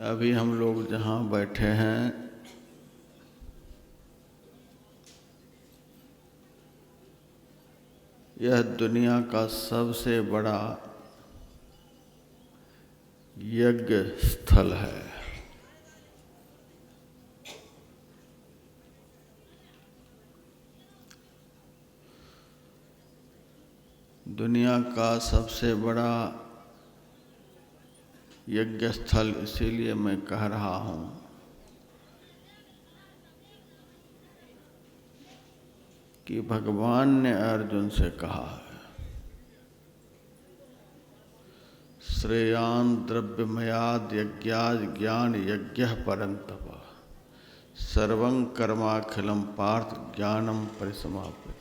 अभी हम लोग जहाँ बैठे हैं यह दुनिया का सबसे बड़ा यज्ञ स्थल है। दुनिया का सबसे बड़ा यज्ञ स्थल इसीलिए मैं कह रहा हूँ कि भगवान ने अर्जुन से कहा है, श्रेयान् द्रव्यमयाद् यज्ञाद् ज्ञान यज्ञः परन्तप सर्वं कर्माखिलं पार्थ ज्ञानं परिसमाप्यते।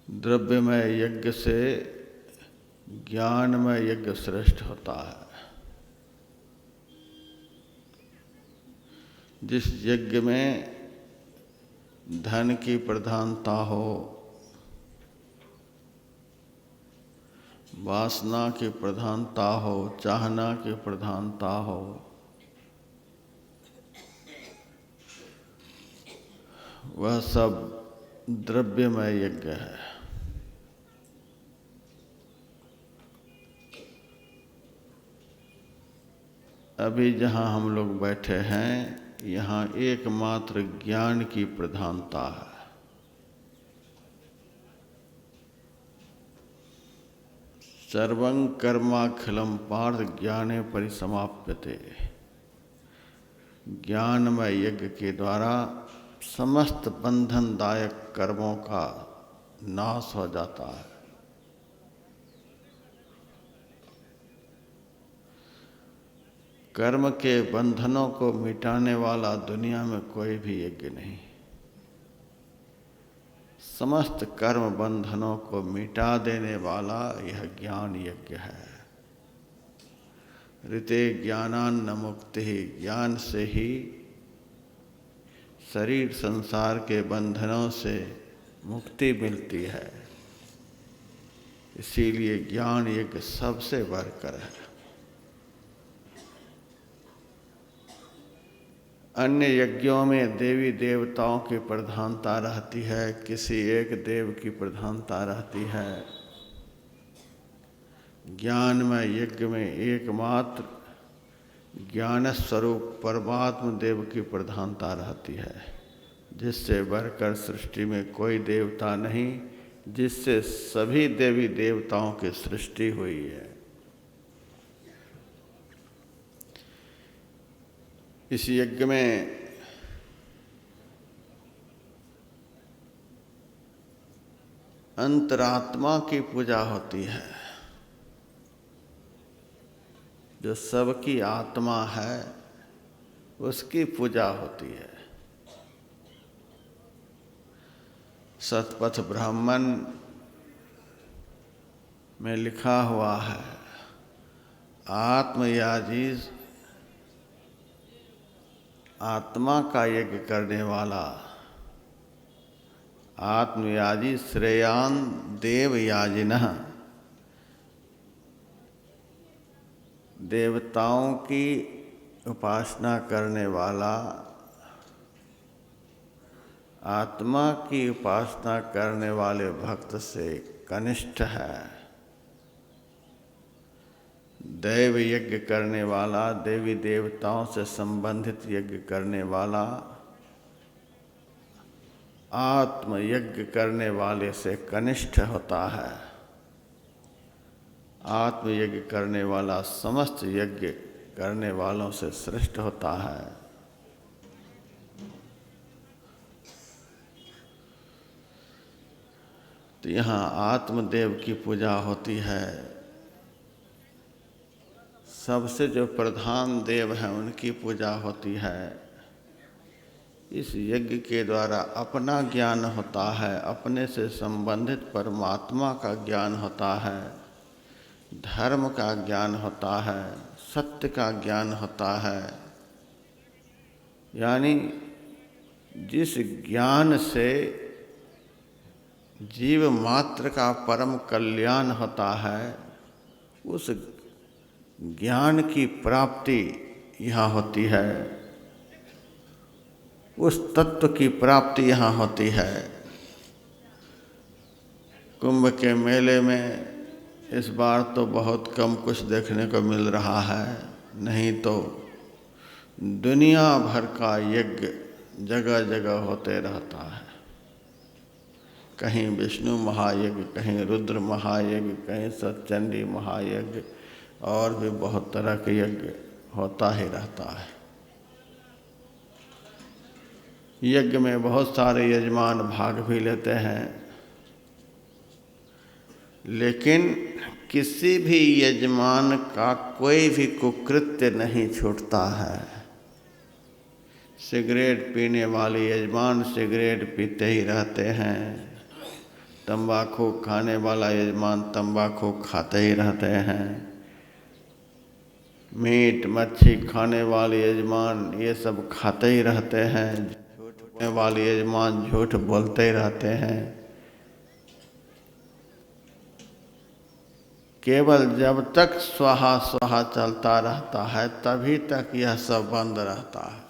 द्रव्यमय यज्ञ से ज्ञानमय यज्ञ श्रेष्ठ होता है। जिस यज्ञ में धन की प्रधानता हो, वासना की प्रधानता हो, चाहना की प्रधानता हो, वह सब द्रव्यमय यज्ञ है। अभी जहाँ हम लोग बैठे हैं यहाँ एकमात्र ज्ञान की प्रधानता है। सर्वं कर्माखिलं पार्थ ज्ञाने परिसमाप्यते। ज्ञानमय यज्ञ के द्वारा समस्त बंधनदायक कर्मों का नाश हो जाता है। कर्म के बंधनों को मिटाने वाला दुनिया में कोई भी यज्ञ नहीं। समस्त कर्म बंधनों को मिटा देने वाला यह ज्ञान यज्ञ है। ऋते ज्ञानान्न मुक्ति, ज्ञान से ही शरीर संसार के बंधनों से मुक्ति मिलती है। इसीलिए ज्ञान यज्ञ सबसे बढ़कर है। अन्य यज्ञों में देवी देवताओं की प्रधानता रहती है, किसी एक देव की प्रधानता रहती है। ज्ञानमय यज्ञ में एकमात्र ज्ञान स्वरूप परमात्म देव की प्रधानता रहती है, जिससे बढ़कर सृष्टि में कोई देवता नहीं, जिससे सभी देवी देवताओं की सृष्टि हुई है। इस यज्ञ में अंतरात्मा की पूजा होती है। जो सबकी आत्मा है उसकी पूजा होती है। शतपथ ब्राह्मण में लिखा हुआ है, आत्मयाजी आत्मा का यज्ञ करने वाला, आत्मयाजी श्रेयान् देवयाजिनः, देवताओं की उपासना करने वाला आत्मा की उपासना करने वाले भक्त से कनिष्ठ है। दैव यज्ञ करने वाला, देवी देवताओं से संबंधित यज्ञ करने वाला आत्म यज्ञ करने वाले से कनिष्ठ होता है। आत्म यज्ञ करने वाला समस्त यज्ञ करने वालों से श्रेष्ठ होता है। तो यहाँ आत्मदेव की पूजा होती है। सबसे जो प्रधान देव हैं उनकी पूजा होती है। इस यज्ञ के द्वारा अपना ज्ञान होता है, अपने से संबंधित परमात्मा का ज्ञान होता है, धर्म का ज्ञान होता है, सत्य का ज्ञान होता है। यानी जिस ज्ञान से जीव मात्र का परम कल्याण होता है, उस ज्ञान की प्राप्ति यहाँ होती है, उस तत्व की प्राप्ति यहाँ होती है। कुंभ के मेले में इस बार तो बहुत कम कुछ देखने को मिल रहा है, नहीं तो दुनिया भर का यज्ञ जगह जगह होते रहता है। कहीं विष्णु महायज्ञ, कहीं रुद्र महायज्ञ, कहीं सतचंडी महायज्ञ, और भी बहुत तरह के यज्ञ होता ही रहता है। यज्ञ में बहुत सारे यजमान भाग भी लेते हैं, लेकिन किसी भी यजमान का कोई भी कुकृत्य नहीं छूटता है। सिगरेट पीने वाले यजमान सिगरेट पीते ही रहते हैं, तंबाकू खाने वाला यजमान तंबाकू खाते ही रहते हैं, मीट मच्छी खाने वाले यजमान ये सब खाते ही रहते हैं, झूठ बोलने वाले यजमान झूठ बोलते ही रहते हैं। केवल जब तक स्वाहा स्वाहा चलता रहता है तभी तक यह सब बंद रहता है।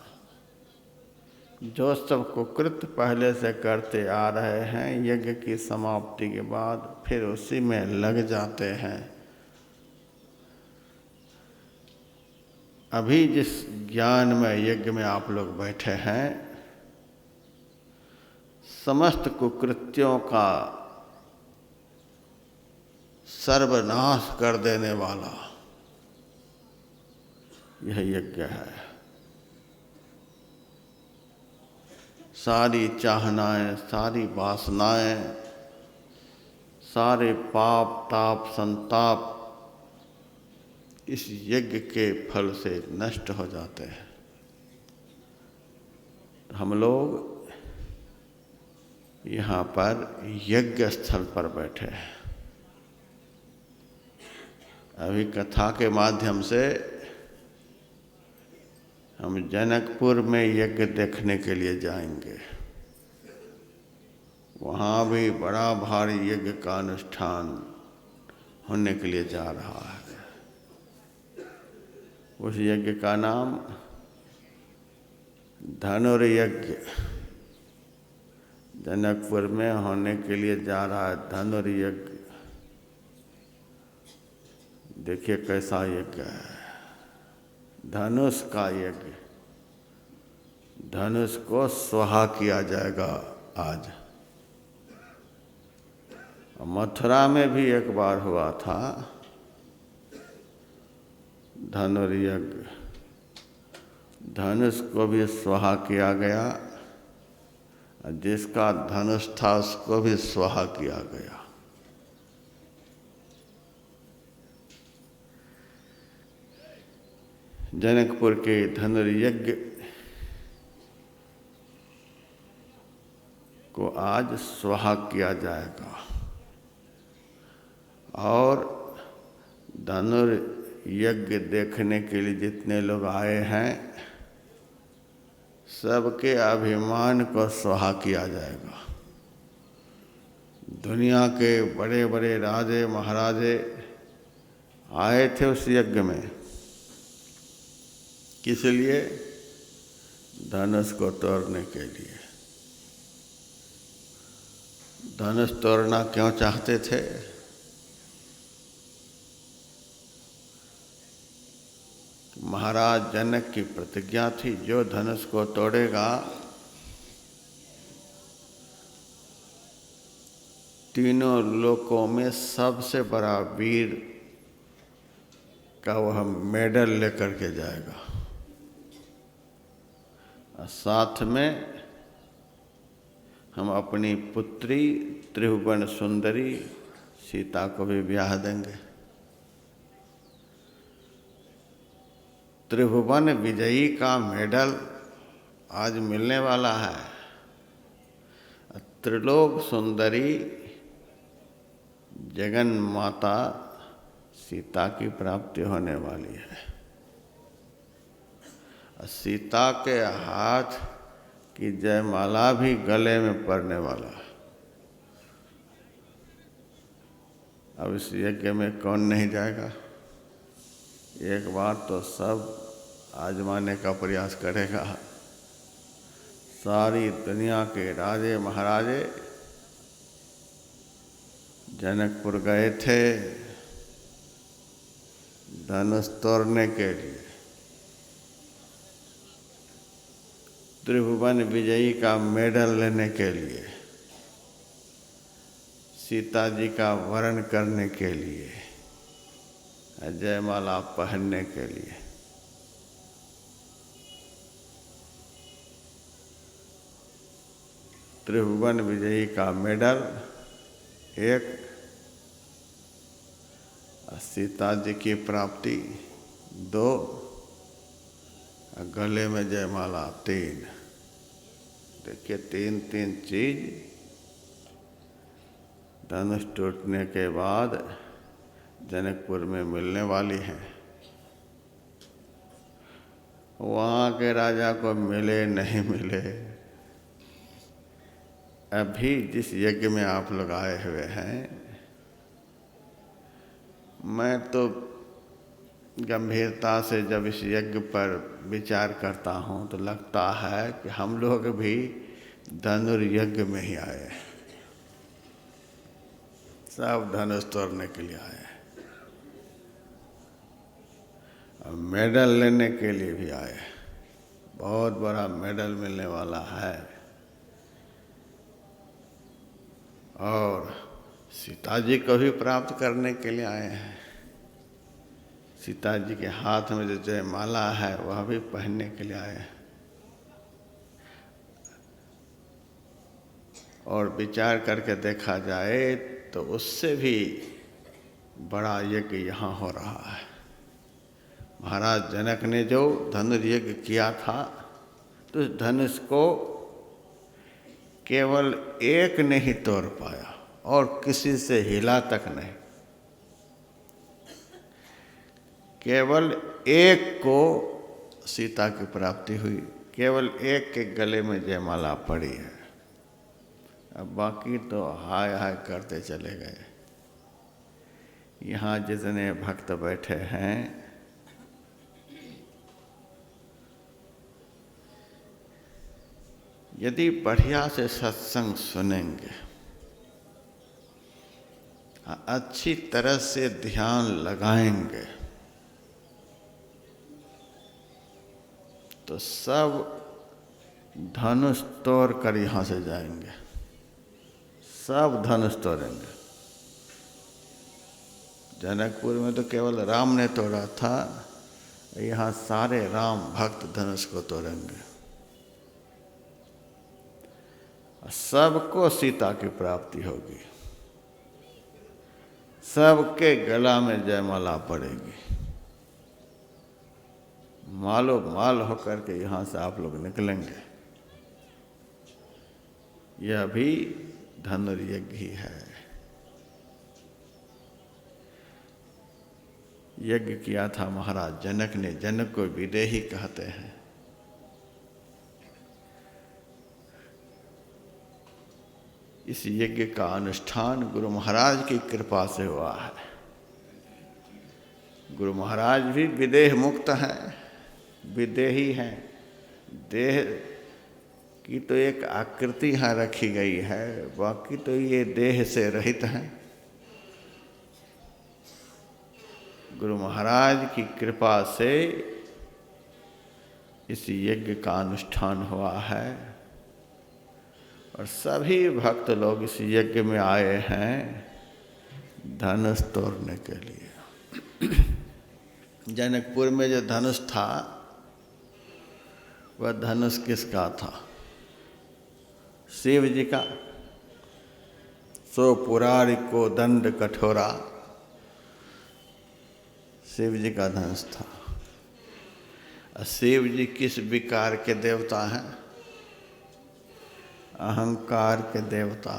जो सब कुकृत्य पहले से करते आ रहे हैं, यज्ञ की समाप्ति के बाद फिर उसी में लग जाते हैं। अभी जिस ज्ञान में यज्ञ में आप लोग बैठे हैं, समस्त कुकृत्यों का सर्वनाश कर देने वाला यह यज्ञ है। सारी चाहनाएं, सारी वासनाएं, सारे पाप ताप संताप इस यज्ञ के फल से नष्ट हो जाते हैं। हम लोग यहाँ पर यज्ञ स्थल पर बैठे हैं। अभी कथा के माध्यम से हम जनकपुर में यज्ञ देखने के लिए जाएंगे। वहाँ भी बड़ा भारी यज्ञ का अनुष्ठान होने के लिए जा रहा है। उस यज्ञ का नाम धनुर्यज्ञ जनकपुर में होने के लिए जा रहा है। धनुर्यज्ञ देखिए कैसा यज्ञ है। धनुष का यज्ञ, धनुष को स्वाहा किया जाएगा आज। मथुरा में भी एक बार हुआ था धनुर्यज्ञ, धनुष को भी स्वाहा किया गया, जिसका धनुष था उसको भी स्वाहा किया गया। जनकपुर के धनुर्यज्ञ को आज स्वाहा किया जाएगा और धनुर्यज्ञ देखने के लिए जितने लोग आए हैं सबके अभिमान को स्वाहा किया जाएगा। दुनिया के बड़े बड़े राजे महाराजे आए थे उस यज्ञ में, किस लिए? धनुष को तोड़ने के लिए। धनुष तोड़ना क्यों चाहते थे? महाराज जनक की प्रतिज्ञा थी, जो धनुष को तोड़ेगा तीनों लोकों में सबसे बड़ा वीर का वह मेडल लेकर के जाएगा। साथ में हम अपनी पुत्री त्रिभुवन सुंदरी सीता को भी ब्याह देंगे। त्रिभुवन विजयी का मेडल आज मिलने वाला है। त्रिलोक सुंदरी जगन माता सीता की प्राप्ति होने वाली है। सीता के हाथ की जयमाला भी गले में पड़ने वाला है। अब इस यज्ञ में कौन नहीं जाएगा? एक बार तो सब आजमाने का प्रयास करेगा। सारी दुनिया के राजे महाराजे जनकपुर गए थे धनुष तोड़ने के लिए। त्रिभुवन विजयी का मेडल लेने के लिए, सीता जी का वरण करने के लिए, जयमाला पहनने के लिए। त्रिभुवन विजयी का मेडल एक, सीता जी की प्राप्ति 2, गले में जयमाला 3। देखिए 3 चीज धनुष टूटने के बाद जनकपुर में मिलने वाली हैं। वहाँ के राजा को मिले नहीं मिले, अभी जिस यज्ञ में आप लोग आए हुए हैं, मैं तो गंभीरता से जब इस यज्ञ पर विचार करता हूँ तो लगता है कि हम लोग भी धनुर्यज्ञ में ही आए हैं। सब धनुष तोड़ने के लिए आए हैं और मेडल लेने के लिए भी आए हैं। बहुत बड़ा मेडल मिलने वाला है। और सीता जी को भी प्राप्त करने के लिए आए हैं। सीता जी के हाथ में जो जयमाला है वह भी पहनने के लिए आए हैं। और विचार करके देखा जाए तो उससे भी बड़ा यज्ञ यहाँ हो रहा है। महाराज जनक ने जो धनुर्यज्ञ किया था तो उस धनुष को केवल एक ने ही तोड़ पाया और किसी से हिला तक नहीं। केवल एक को सीता की प्राप्ति हुई, केवल एक के गले में जयमाला पड़ी है। अब बाकी तो हाय हाय करते चले गए। यहाँ जितने भक्त बैठे हैं, यदि बढ़िया से सत्संग सुनेंगे, अच्छी तरह से ध्यान लगाएंगे, तो सब धनुष तोड़ कर यहाँ से जाएंगे। सब धनुष तोड़ेंगे। जनकपुर में तो केवल राम ने तोड़ा था, यहाँ सारे राम भक्त धनुष को तोड़ेंगे। सबको सीता की प्राप्ति होगी, सबके गला में जयमाला पड़ेगी। मालो माल होकर के यहाँ से आप लोग निकलेंगे। यह भी धनुर्यज्ञ ही है। यज्ञ किया था महाराज जनक ने। जनक को विदेही कहते हैं। इस यज्ञ का अनुष्ठान गुरु महाराज की कृपा से हुआ है। गुरु महाराज भी विदेह मुक्त हैं, विदेही हैं। देह की तो एक आकृति यहाँ रखी गई है, बाकी तो ये देह से रहित हैं। गुरु महाराज की कृपा से इस यज्ञ का अनुष्ठान हुआ है और सभी भक्त लोग इस यज्ञ में आए हैं धनुष तोड़ने के लिए। जनकपुर में जो धनुष था वह धनुष किसका था? शिव जी का। सो पुरारी को दंड कठोरा, शिव जी का धनुष था। शिव जी किस विकार के देवता हैं? अहंकार के देवता।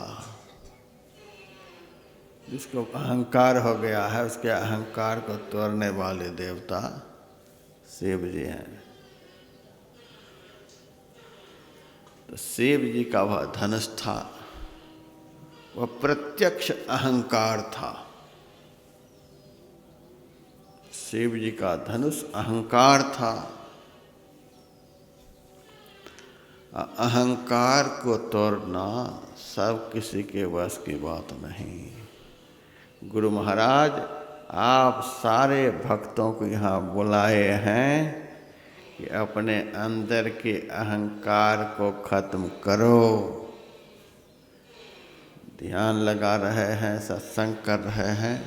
जिसको अहंकार हो गया है उसके अहंकार को तोड़ने वाले देवता शिव जी हैं। तो शिव जी का वह धनुष था, वह प्रत्यक्ष अहंकार था। शिव जी का धनुष अहंकार था। अहंकार को तोड़ना सब किसी के वश की बात नहीं। गुरु महाराज आप सारे भक्तों को यहाँ बुलाए हैं कि अपने अंदर के अहंकार को खत्म करो। ध्यान लगा रहे हैं, सत्संग कर रहे हैं,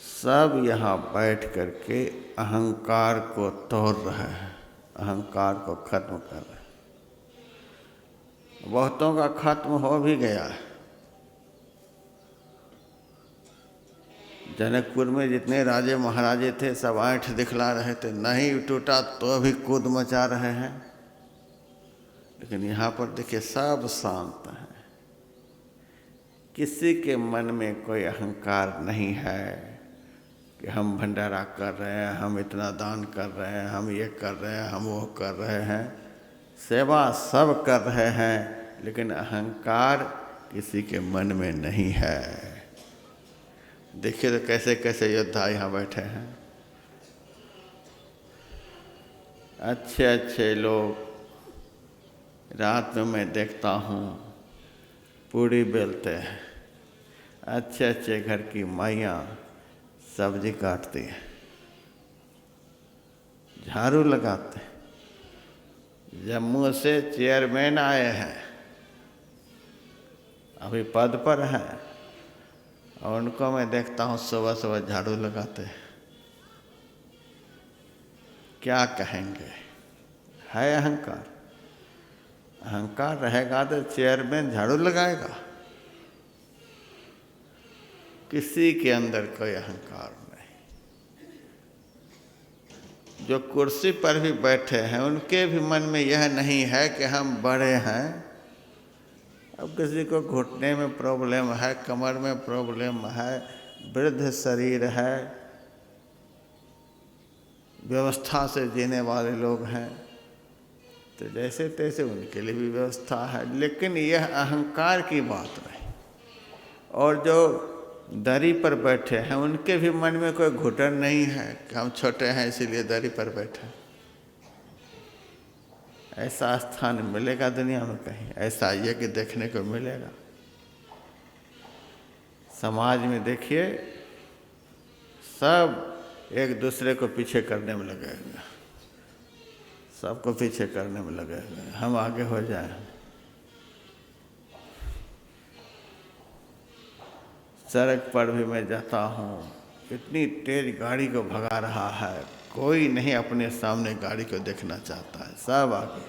सब यहाँ बैठ करके अहंकार को तोड़ रहे हैं, अहंकार को खत्म कर रहे हैं। बहुतों का खत्म हो भी गया है। जनकपुर में जितने राजे महाराजे थे सब आंठ दिखला रहे थे, नहीं टूटा तो भी कूद मचा रहे हैं। लेकिन यहाँ पर देखिए सब शांत हैं, किसी के मन में कोई अहंकार नहीं है कि हम भंडारा कर रहे हैं, हम इतना दान कर रहे हैं, हम ये कर रहे हैं, हम वो कर रहे हैं। सेवा सब कर रहे हैं, लेकिन अहंकार किसी के मन में नहीं है। देखिए तो कैसे कैसे योद्धा यहाँ बैठे हैं, अच्छे अच्छे लोग। रात में मैं देखता हूँ पूड़ी बेलते हैं, अच्छे अच्छे घर की माइयाँ सब्जी काटती हैं, झाड़ू लगाते हैं। जम्मू से चेयरमैन आए हैं, अभी पद पर हैं, और उनको मैं देखता हूँ सुबह सुबह झाड़ू लगाते हैं। क्या कहेंगे, है अहंकार? अहंकार रहेगा तो चेयरमैन झाड़ू लगाएगा? किसी के अंदर कोई अहंकार नहीं। जो कुर्सी पर भी बैठे हैं उनके भी मन में यह नहीं है कि हम बड़े हैं। अब किसी को घुटने में प्रॉब्लम है, कमर में प्रॉब्लम है, वृद्ध शरीर है, व्यवस्था से जीने वाले लोग हैं, तो जैसे तैसे उनके लिए भी व्यवस्था है। लेकिन यह अहंकार की बात नहीं। और जो दरी पर बैठे हैं उनके भी मन में कोई घुटन नहीं है कि हम छोटे हैं इसीलिए दरी पर बैठे। ऐसा स्थान मिलेगा दुनिया में कहीं? ऐसा यज्ञ देखने को मिलेगा? समाज में देखिए सब एक दूसरे को पीछे करने में लगे हुए, सबको पीछे करने में लगे हुए, हम आगे हो जाएं। सड़क पर भी मैं जाता हूँ, इतनी तेज गाड़ी को भगा रहा है, कोई नहीं अपने सामने गाड़ी को देखना चाहता है, सब आगे,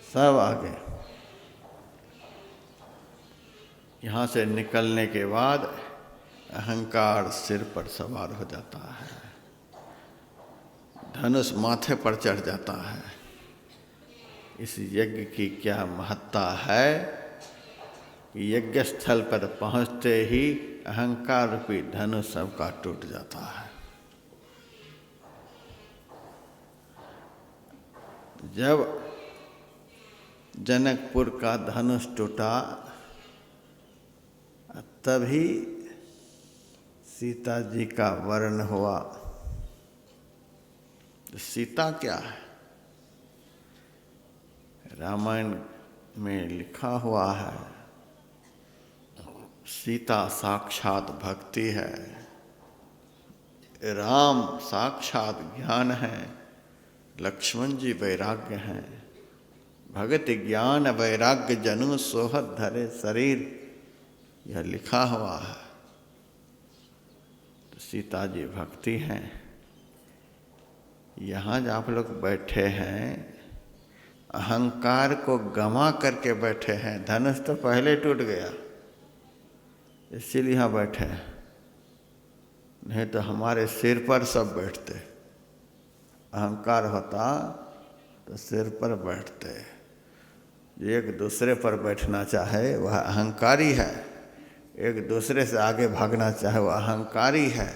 सब आगे। यहाँ से निकलने के बाद अहंकार सिर पर सवार हो जाता है, धनुष माथे पर चढ़ जाता है। इस यज्ञ की क्या महत्ता है कि यज्ञ स्थल पर पहुँचते ही अहंकार रूपी धनुष सबका टूट जाता है। जब जनकपुर का धनुष टूटा तभी सीता जी का वर्ण हुआ। सीता क्या है? रामायण में लिखा हुआ है, सीता साक्षात भक्ति है, राम साक्षात ज्ञान है, लक्ष्मण जी वैराग्य हैं। भगत ज्ञान वैराग्य जनु सोहत धरे शरीर, यह लिखा हुआ है। तो सीता जी भक्ति हैं। यहाँ जो आप लोग बैठे हैं अहंकार को गमा करके बैठे हैं। धनुष तो पहले टूट गया, इसीलिए यहाँ बैठे हैं, नहीं तो हमारे सिर पर सब बैठते। अहंकार होता तो सिर पर बैठते। जो एक दूसरे पर बैठना चाहे वह अहंकारी है, एक दूसरे से आगे भागना चाहे वह अहंकारी है,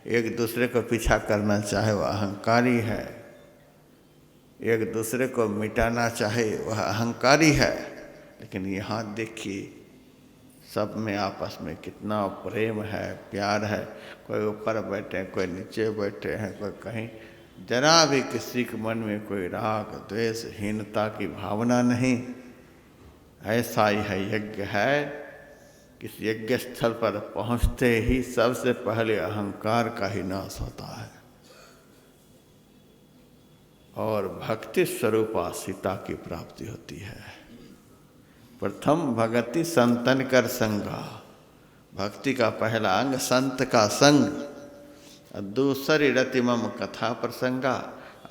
एक दूसरे को पीछा करना चाहे वह अहंकारी है, एक दूसरे को मिटाना चाहे वह अहंकारी है। लेकिन यहाँ देखिए सब में आपस में कितना प्रेम है, प्यार है। कोई ऊपर बैठे, कोई नीचे बैठे हैं, कोई कहीं। जरा भी किसी के मन में कोई राग द्वेष हीनता की भावना नहीं। ऐसा यह यज्ञ है। किस यज्ञ स्थल पर पहुंचते ही सबसे पहले अहंकार का ही नाश होता है और भक्ति स्वरूपा सीता की प्राप्ति होती है। प्रथम भगति संतन कर संगा। भक्ति का पहला अंग संत का संग, दूसरी रतिमम कथा प्रसंगा।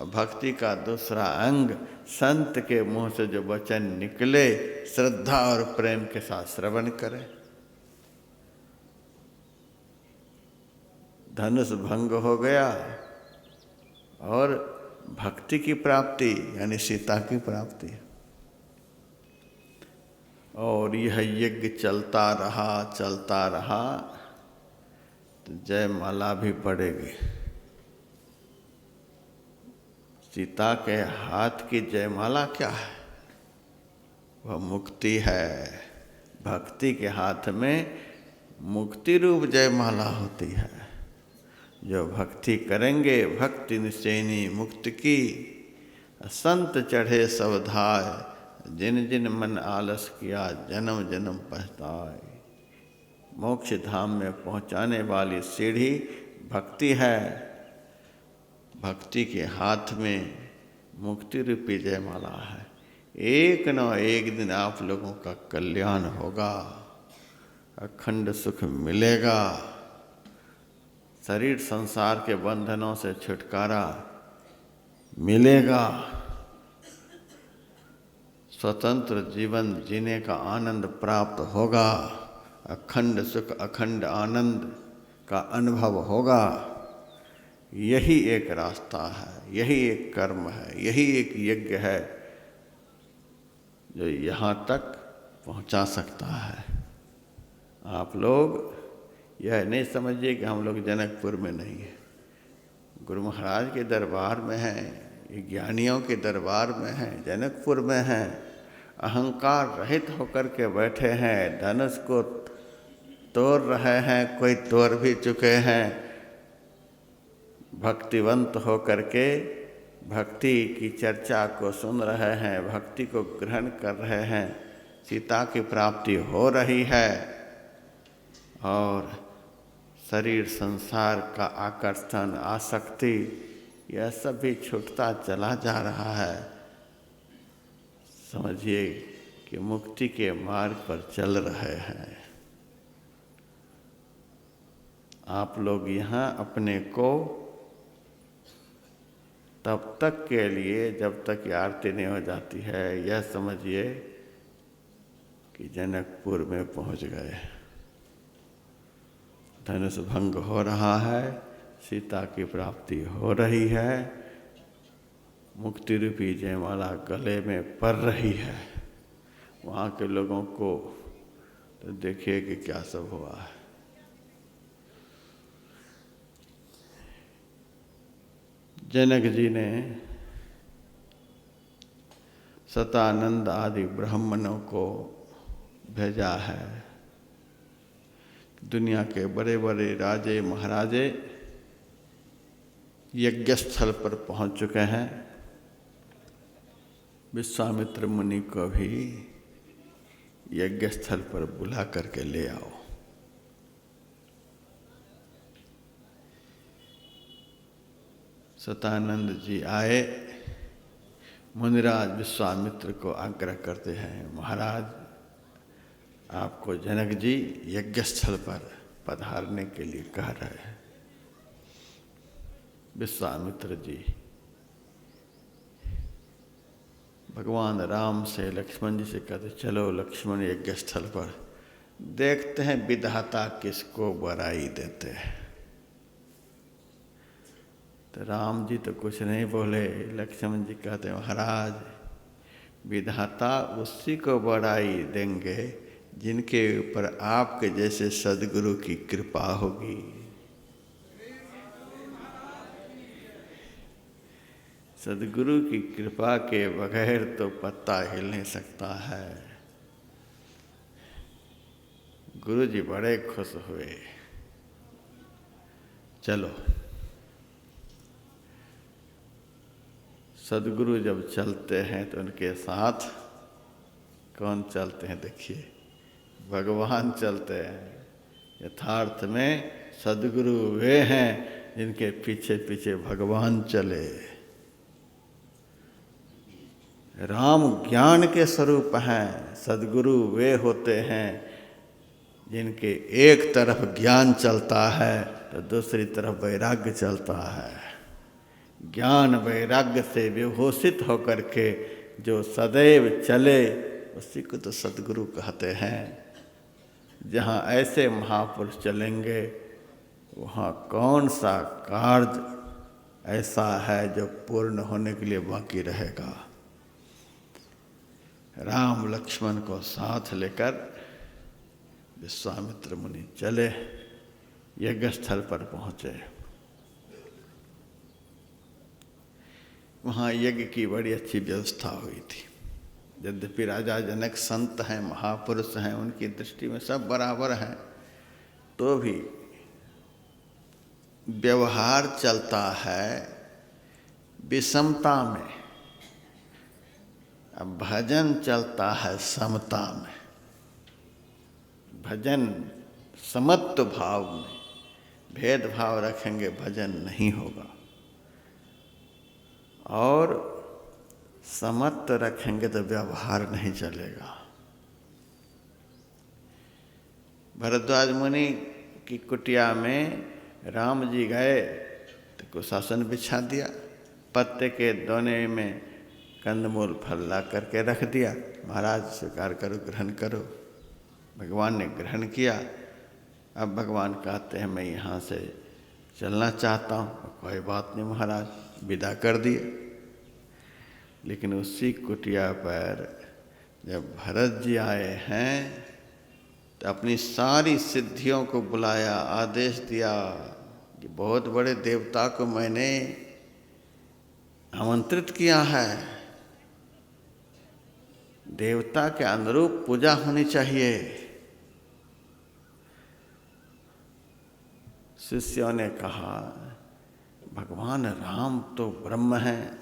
भक्ति का दूसरा अंग संत के मुंह से जो वचन निकले श्रद्धा और प्रेम के साथ श्रवण करें। धनुष भंग हो गया और भक्ति की प्राप्ति यानी सीता की प्राप्ति। और यह यज्ञ चलता रहा तो जयमाला भी पड़ेगी। सीता के हाथ की जयमाला क्या है? वह मुक्ति है। भक्ति के हाथ में मुक्ति रूप जयमाला होती है। जो भक्ति करेंगे भक्ति निश्चयनी मुक्त की। संत चढ़े सवधाय, जिन जिन मन आलस किया जन्म जन्म पछताए। मोक्ष धाम में पहुंचाने वाली सीढ़ी भक्ति है। भक्ति के हाथ में मुक्ति रूपी जयमाला है। एक न एक दिन आप लोगों का कल्याण होगा, अखंड सुख मिलेगा, शरीर संसार के बंधनों से छुटकारा मिलेगा, स्वतंत्र जीवन जीने का आनंद प्राप्त होगा, अखंड सुख अखंड आनंद का अनुभव होगा। यही एक रास्ता है, यही एक कर्म है, यही एक यज्ञ है जो यहाँ तक पहुँचा सकता है। आप लोग यह नहीं समझिए कि हम लोग जनकपुर में नहीं हैं। गुरु महाराज के दरबार में हैं, ज्ञानियों के दरबार में हैं, जनकपुर में हैं। अहंकार रहित होकर के बैठे हैं, धनुष को तोड़ रहे हैं, कोई तोड़ भी चुके हैं। भक्तिवंत होकर के भक्ति की चर्चा को सुन रहे हैं, भक्ति को ग्रहण कर रहे हैं। सीता की प्राप्ति हो रही है और शरीर संसार का आकर्षण आसक्ति यह सब भी छूटता चला जा रहा है। समझिए कि मुक्ति के मार्ग पर चल रहे हैं। आप लोग यहाँ अपने को तब तक के लिए जब तक ये आरती नहीं हो जाती है यह समझिए कि जनकपुर में पहुँच गए। धनुष भंग हो रहा है, सीता की प्राप्ति हो रही है, मुक्ति रूपी जयमाला गले में पड़ रही है। वहाँ के लोगों को तो देखिए कि क्या सब हुआ है। जनक जी ने सतानंद आदि ब्राह्मणों को भेजा है। दुनिया के बड़े बड़े राजे महाराजे यज्ञ स्थल पर पहुंच चुके हैं। विश्वामित्र मुनि को भी यज्ञ स्थल पर बुला करके ले आओ। सतानंद जी आए। मुनिराज विश्वामित्र को आग्रह करते हैं, महाराज आपको जनक जी यज्ञ स्थल पर पधारने के लिए कह रहे हैं। विश्वामित्र जी भगवान राम से लक्ष्मण जी से कहते, चलो लक्ष्मण यज्ञ स्थल पर देखते हैं विधाता किसको बराई देते हैं। तो राम जी तो कुछ नहीं बोले। लक्ष्मण जी कहते, महाराज विधाता उसी को बड़ाई देंगे जिनके ऊपर आपके जैसे सद्गुरु की कृपा होगी। सद्गुरु की कृपा के बगैर तो पत्ता हिल नहीं सकता है। गुरु जी बड़े खुश हुए। चलो, सदगुरु जब चलते हैं तो उनके साथ कौन चलते हैं? देखिए, भगवान चलते हैं। यथार्थ में सदगुरु वे हैं जिनके पीछे पीछे भगवान चले। राम ज्ञान के स्वरूप हैं। सदगुरु वे होते हैं जिनके एक तरफ ज्ञान चलता है तो दूसरी तरफ वैराग्य चलता है। ज्ञान वैराग्य से विभूषित होकर के जो सदैव चले उसी को तो सदगुरु कहते हैं। जहाँ ऐसे महापुरुष चलेंगे वहाँ कौन सा कार्य ऐसा है जो पूर्ण होने के लिए बाकी रहेगा। राम लक्ष्मण को साथ लेकर विश्वामित्र मुनि चले, यज्ञ स्थल पर पहुँचे। वहाँ यज्ञ की बड़ी अच्छी व्यवस्था हुई थी। यद्यपि राजा जनक संत हैं, महापुरुष हैं, उनकी दृष्टि में सब बराबर हैं, तो भी व्यवहार चलता है विषमता में, अब भजन चलता है समता में। भजन समत्व भाव में, भेदभाव रखेंगे भजन नहीं होगा, और समत्व रखेंगे तो व्यवहार नहीं चलेगा। भरद्वाज मुनि की कुटिया में राम जी गए तो कुशासन बिछा दिया, पत्ते के दोने में कंदमूल फल ला करके रख दिया। महाराज स्वीकार करो, ग्रहण करो। भगवान ने ग्रहण किया। अब भगवान कहते हैं मैं यहाँ से चलना चाहता हूँ। कोई बात नहीं महाराज, विदा कर दिए। लेकिन उसी कुटिया पर जब भरत जी आए हैं तो अपनी सारी सिद्धियों को बुलाया, आदेश दिया कि बहुत बड़े देवता को मैंने आमंत्रित किया है, देवता के अनुरूप पूजा होनी चाहिए। शिष्यों ने कहा भगवान राम तो ब्रह्म हैं,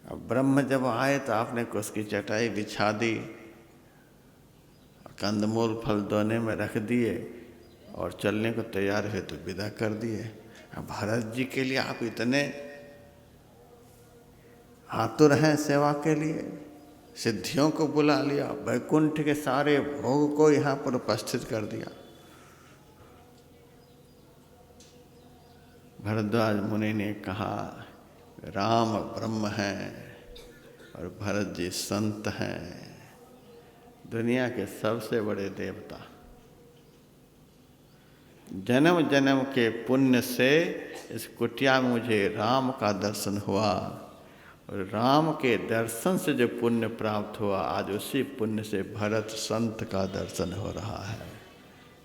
अब ब्रह्म जब आए तो आपने उसकी चटाई बिछा दी, कंदमूल फल दोने में रख दिए और चलने को तैयार हुए तो विदा कर दिए। अब भरत जी के लिए आप इतने आतुर हैं सेवा के लिए, सिद्धियों को बुला लिया, वैकुंठ के सारे भोग को यहाँ पर उपस्थित कर दिया। भरद्वाज मुनि ने कहा राम ब्रह्म हैं और भरत जी संत हैं, दुनिया के सबसे बड़े देवता। जन्म जन्म के पुण्य से इस कुटिया में मुझे राम का दर्शन हुआ, और राम के दर्शन से जो पुण्य प्राप्त हुआ, आज उसी पुण्य से भरत संत का दर्शन हो रहा है।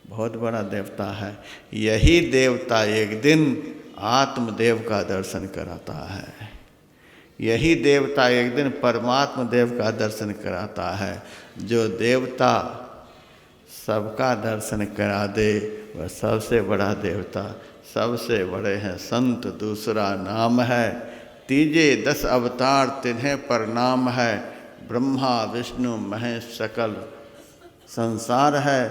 बहुत बड़ा देवता है। यही देवता एक दिन आत्मदेव का दर्शन कराता है। यही देवता एक दिन परमात्मा देव का दर्शन कराता है। जो देवता सबका दर्शन करा दे वह सबसे बड़ा देवता। सबसे बड़े हैं संत, दूसरा नाम है। तीजे 10 अवतार तिन्हें प्रणाम है, ब्रह्मा विष्णु महेश सकल संसार है।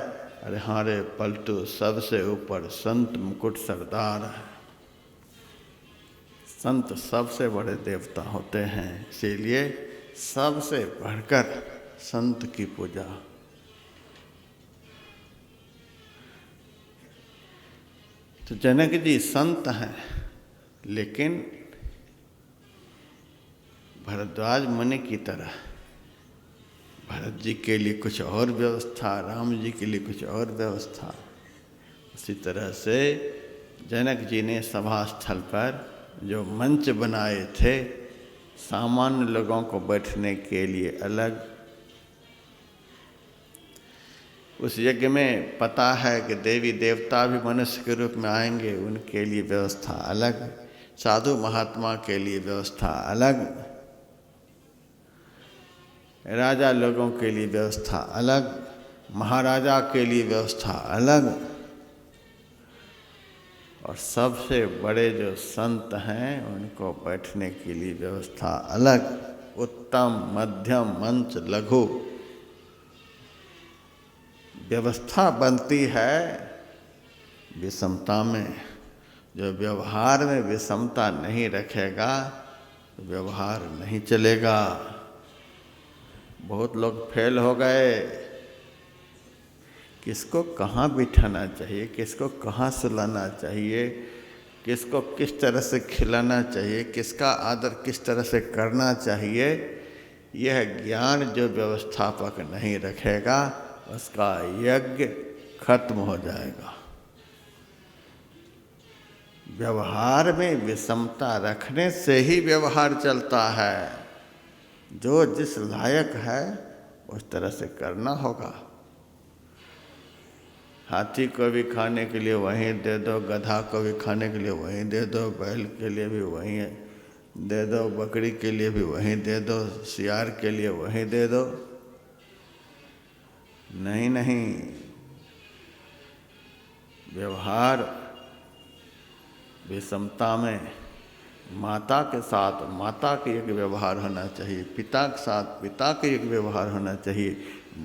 अरे हारे पलटू सबसे ऊपर संत मुकुट सरदार है। संत सबसे बड़े देवता होते हैं, इसीलिए सबसे बढ़कर संत की पूजा। तो जनक जी संत हैं, लेकिन भरद्वाज मुनि की तरह भरत जी के लिए कुछ और व्यवस्था, राम जी के लिए कुछ और व्यवस्था। उसी तरह से जनक जी ने सभा स्थल पर जो मंच बनाए थे सामान्य लोगों को बैठने के लिए अलग, उस यज्ञ में पता है कि देवी देवता भी मनुष्य के रूप में आएंगे, उनके लिए व्यवस्था अलग, साधु महात्मा के लिए व्यवस्था अलग, राजा लोगों के लिए व्यवस्था अलग, महाराजा के लिए व्यवस्था अलग, और सबसे बड़े जो संत हैं उनको बैठने के लिए व्यवस्था अलग। उत्तम, मध्यम, मंच, लघु व्यवस्था बनती है विषमता में। जो व्यवहार में विषमता नहीं रखेगा तो व्यवहार नहीं चलेगा। बहुत लोग फेल हो गए। किसको कहाँ बिठाना चाहिए, किसको कहाँ सुलाना चाहिए, किसको किस तरह से खिलाना चाहिए, किसका आदर किस तरह से करना चाहिए, यह ज्ञान जो व्यवस्थापक नहीं रखेगा उसका यज्ञ खत्म हो जाएगा। व्यवहार में विषमता रखने से ही व्यवहार चलता है। जो जिस लायक है उस तरह से करना होगा। हाथी को भी खाने के लिए वहीं दे दो, गधा को भी खाने के लिए वहीं दे दो, बैल के लिए भी वहीं दे दो, बकरी के लिए भी वहीं दे दो, सियार के लिए वहीं दे दो। नहीं नहीं, व्यवहार विषमता में माता के साथ माता के एक व्यवहार होना चाहिए, पिता के साथ पिता के एक व्यवहार होना चाहिए,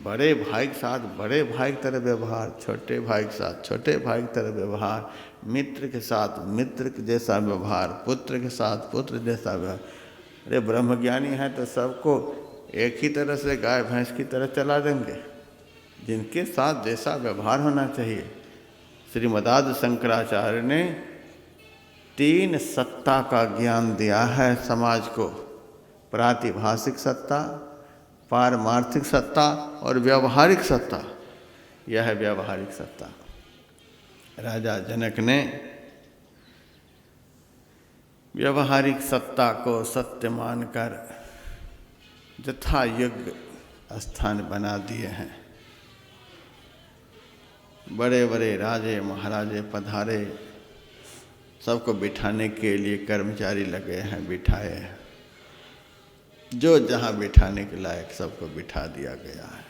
बड़े भाई के साथ बड़े भाई की तरह व्यवहार, छोटे भाई के साथ छोटे भाई की तरह व्यवहार, मित्र के साथ मित्र के जैसा व्यवहार, पुत्र के साथ पुत्र जैसा व्यवहार। अरे ब्रह्मज्ञानी है तो सबको एक ही तरह से गाय भैंस की तरह चला देंगे। जिनके साथ जैसा व्यवहार होना चाहिए। श्रीमदाद शंकराचार्य ने 3 सत्ता का ज्ञान दिया है समाज को। प्रातिभाषिक सत्ता, पारमार्थिक सत्ता और व्यवहारिक सत्ता। यह है व्यवहारिक सत्ता। राजा जनक ने व्यवहारिक सत्ता को सत्य मानकर यथा योग्य स्थान बना दिए हैं। बड़े बड़े राजे महाराजे पधारे, सबको बिठाने के लिए कर्मचारी लगे हैं, बिठाए हैं। जो जहाँ बिठाने के लायक सबको बिठा दिया गया है।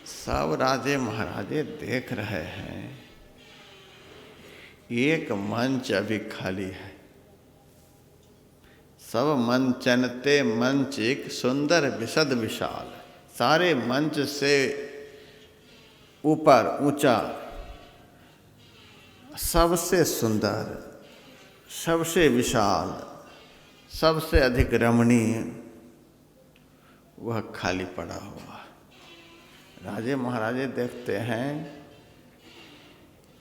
सब राजे महाराजे देख रहे हैं, एक मंच अभी खाली है। सब मंचनते मंच एक सुंदर विशद विशाल। सारे मंच से ऊपर ऊंचा, सबसे सुंदर, सबसे विशाल, सबसे अधिक रमणीय वह खाली पड़ा हुआ। राजे महाराजे देखते हैं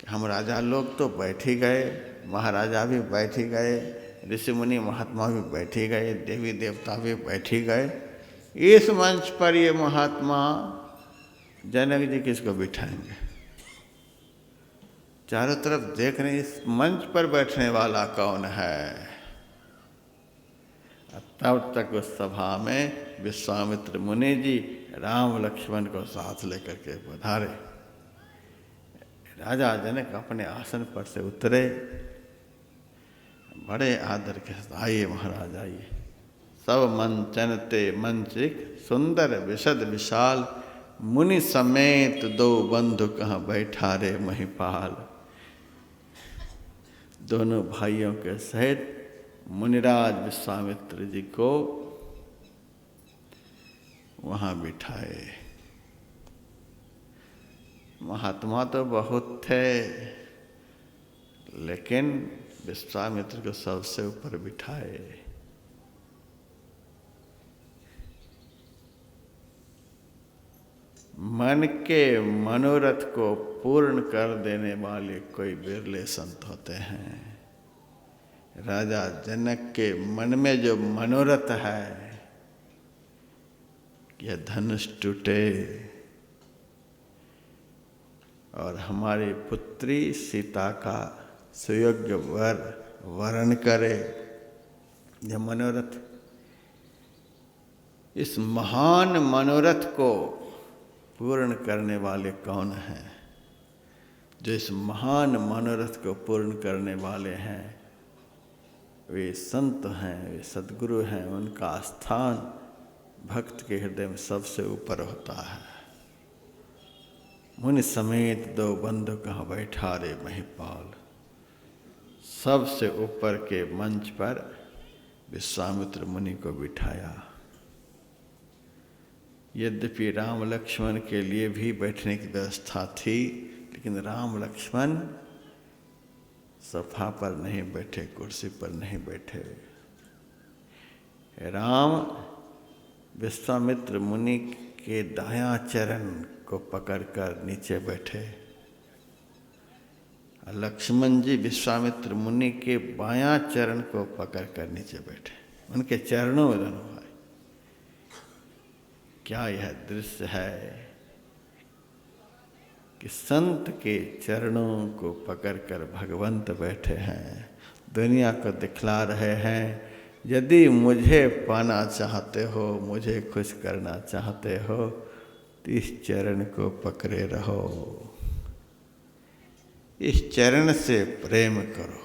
कि हम राजा लोग तो बैठ ही गए, महाराजा भी बैठ ही गए, ऋषि मुनि महात्मा भी बैठ ही गए, देवी देवता भी बैठ ही गए। इस मंच पर ये महात्मा जनक जी किसको बिठाएंगे? चारों तरफ देख रहे हैं, इस मंच पर बैठने वाला कौन है? तब तक उस सभा में विश्वामित्र मुनि जी राम लक्ष्मण को साथ लेकर के पधारे। राजा जनक अपने आसन पर से उतरे, बड़े आदर के साथ, आइए महाराज आइए। सब मंचनते मंचिक सुंदर विशद विशाल, मुनि समेत 2 बंधु कहाँ बैठा रे महिपाल। दोनों भाइयों के सहित मुनिराज विश्वामित्र जी को वहाँ बिठाए। महात्मा तो बहुत थे, लेकिन विश्वामित्र को सबसे ऊपर बिठाए। मन के मनोरथ को पूर्ण कर देने वाले कोई बिरले संत होते हैं। राजा जनक के मन में जो मनोरथ है कि यह धनुष टूटे और हमारी पुत्री सीता का सुयोग्य वर वरण करे, यह मनोरथ, इस महान मनोरथ को पूर्ण करने वाले कौन हैं? जो इस महान मनोरथ को पूर्ण करने वाले हैं वे संत हैं, वे सद्गुरु हैं। उनका स्थान भक्त के हृदय में सबसे ऊपर होता है। मुनि समेत दो बंधु कहाँ बैठा रे महिपाल। सबसे ऊपर के मंच पर विश्वामित्र मुनि को बिठाया। यद्यपि राम लक्ष्मण के लिए भी बैठने की व्यवस्था थी, लेकिन राम लक्ष्मण सोफा पर नहीं बैठे, कुर्सी पर नहीं बैठे। राम विश्वामित्र मुनि के दायां चरण को पकड़कर नीचे बैठे, लक्ष्मण जी विश्वामित्र मुनि के बायां चरण को पकड़कर नीचे बैठे। उनके चरणों में दोनों भाई। क्या यह दृश्य है कि संत के चरणों को पकड़कर भगवंत बैठे हैं, दुनिया को दिखला रहे हैं, यदि मुझे पाना चाहते हो, मुझे खुश करना चाहते हो, तो इस चरण को पकड़े रहो, इस चरण से प्रेम करो।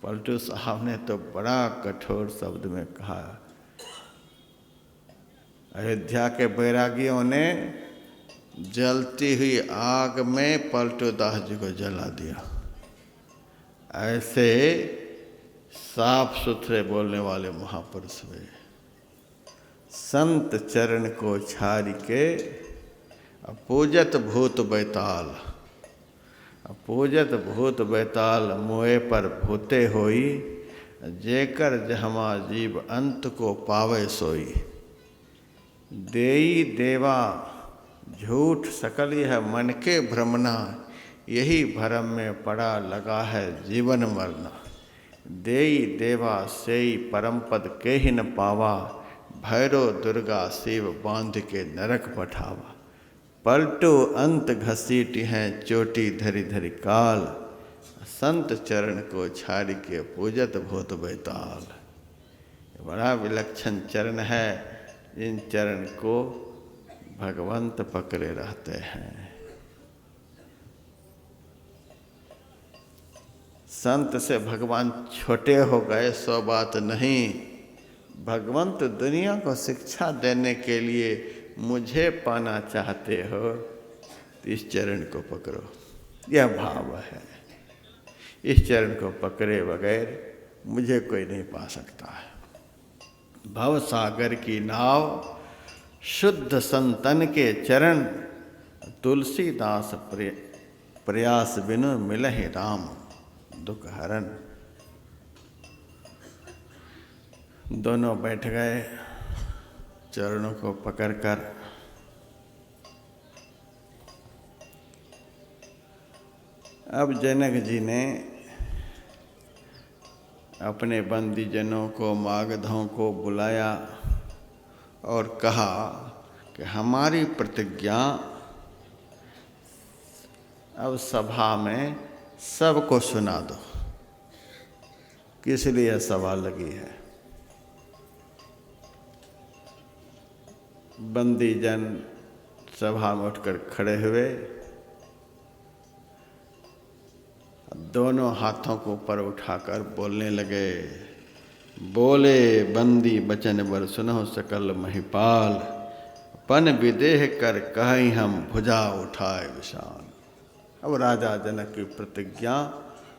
पलटू साहब ने तो बड़ा कठोर शब्द में कहा, अयोध्या के बैरागियों ने जलती हुई आग में पलटू दास जी को जला दिया। ऐसे साफ सुथरे बोलने वाले महापुरुष वे, संत चरण को छाड़ के पूजत भूत बैताल, पूजत भूत बैताल मोए पर भूते होई, जेकर जहमा जीव अंत को पावे सोई। देई देवा झूठ सकल यह मन के भ्रमना, यही भ्रम में पड़ा लगा है जीवन मरना। देई देवा सेई परम पद के ही न पावा, भैरो दुर्गा शिव बांध के नरक पठावा। पलटू अंत घसीटी हैं चोटी धरी धरी काल, संत चरण को छाड़ के पूजत भूत बैताल। बड़ा विलक्षण चरण है, जिन चरण को भगवंत पकड़े रहते हैं। संत से भगवान छोटे हो गए सो बात नहीं। भगवंत दुनिया को शिक्षा देने के लिए मुझे पाना चाहते हो तो इस चरण को पकड़ो, यह भाव है। इस चरण को पकड़े बगैर मुझे कोई नहीं पा सकता है। भव सागर की नाव शुद्ध संतन के चरण, तुलसीदास प्रयास बिनु मिलहि राम दुख हरण। दोनों बैठ गए चरणों को पकड़कर। अब जनक जी ने अपने बंदीजनों को, मागधों को बुलाया और कहा कि हमारी प्रतिज्ञा अब सभा में सबको सुना दो। किस लिए सभा लगी है? बंदीजन सभा में उठकर खड़े हुए, दोनों हाथों को ऊपर उठाकर बोलने लगे। बोले बंदी बचन बर सुनो सकल महिपाल, पन विदेह कर कहीं हम भुजा उठाए विशाल। अब राजा जनक की प्रतिज्ञा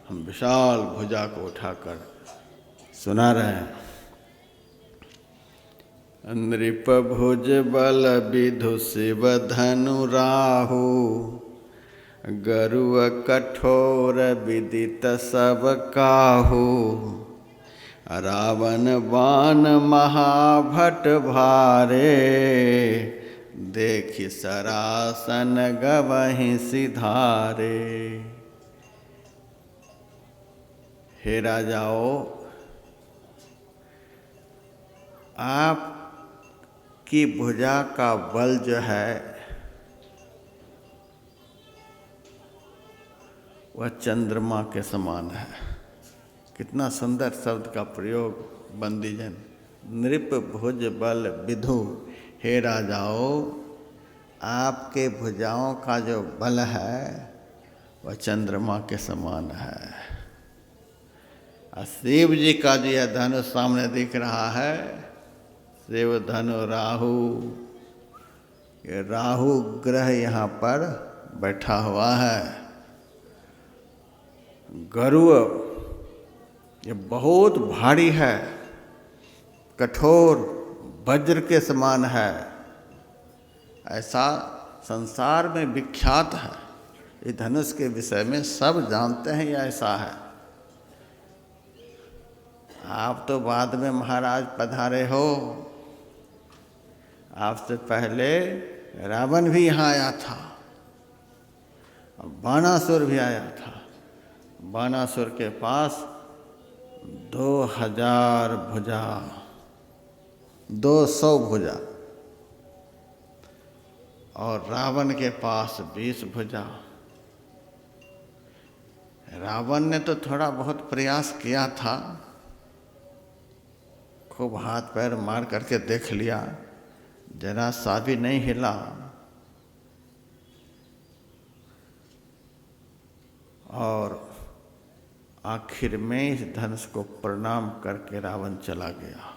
हम विशाल भुजा को उठाकर सुना रहे हैं। नृप भुज बल विधु शिव धनु राहु, गरुव कठोर विदित सब काहू। रावण बाण महाभट भारे, देखि सरासन गवहि सिधारे। हे राजाओ, आपकी भुजा का बल जो है वह चंद्रमा के समान है। कितना सुंदर शब्द का प्रयोग बंदीजन। नृप भुज बल विधु, हे राजाओं, आपके भुजाओं का जो बल है वह चंद्रमा के समान है। और शिव जी का जो यह धनुष सामने दिख रहा है शिव धनु राहु, ये राहु ग्रह यहाँ पर बैठा हुआ है। गरुड़ ये बहुत भारी है, कठोर वज्र के समान है, ऐसा संसार में विख्यात है। इस धनुष के विषय में सब जानते हैं ये ऐसा है। आप तो बाद में महाराज पधारे हो, आपसे पहले रावण भी यहाँ आया था, बाणासुर भी आया था। बाणासुर के पास 2000 भुजा, 200 भुजा, और रावण के पास 20 भुजा। रावण ने तो थोड़ा बहुत प्रयास किया था, खूब हाथ पैर मार करके देख लिया, जरा सा भी नहीं हिला। और आखिर में इस धनुष को प्रणाम करके रावण चला गया।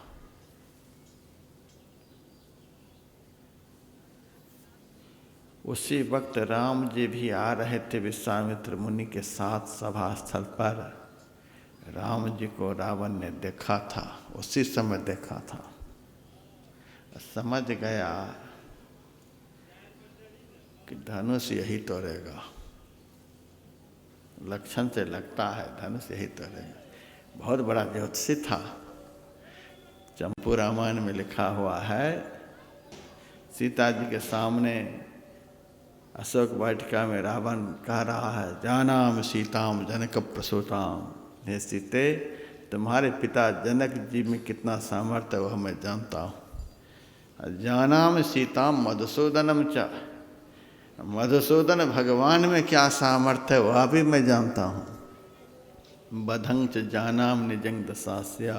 उसी वक्त राम जी भी आ रहे थे विश्वामित्र मुनि के साथ सभा स्थल पर। राम जी को रावण ने देखा था, उसी समय देखा था, समझ गया कि धनुष यही तोड़ेगा। लक्षण से लगता है धनुष यही तोड़ेगा। बहुत बड़ा ज्योतिषी था। चंपू रामायण में लिखा हुआ है, सीता जी के सामने अशोक वाटिका में रावण कह रहा है, जानाम सीताम जनक प्रसूताम। हे सीते, तुम्हारे पिता जनक जी में कितना सामर्थ्य है वह मैं जानता हूँ। जानाम सीताम मधुसूदनम च, मधुसूदन भगवान में क्या सामर्थ्य है वह भी मैं जानता हूँ। बधं च जानाम निजंग दशास्या,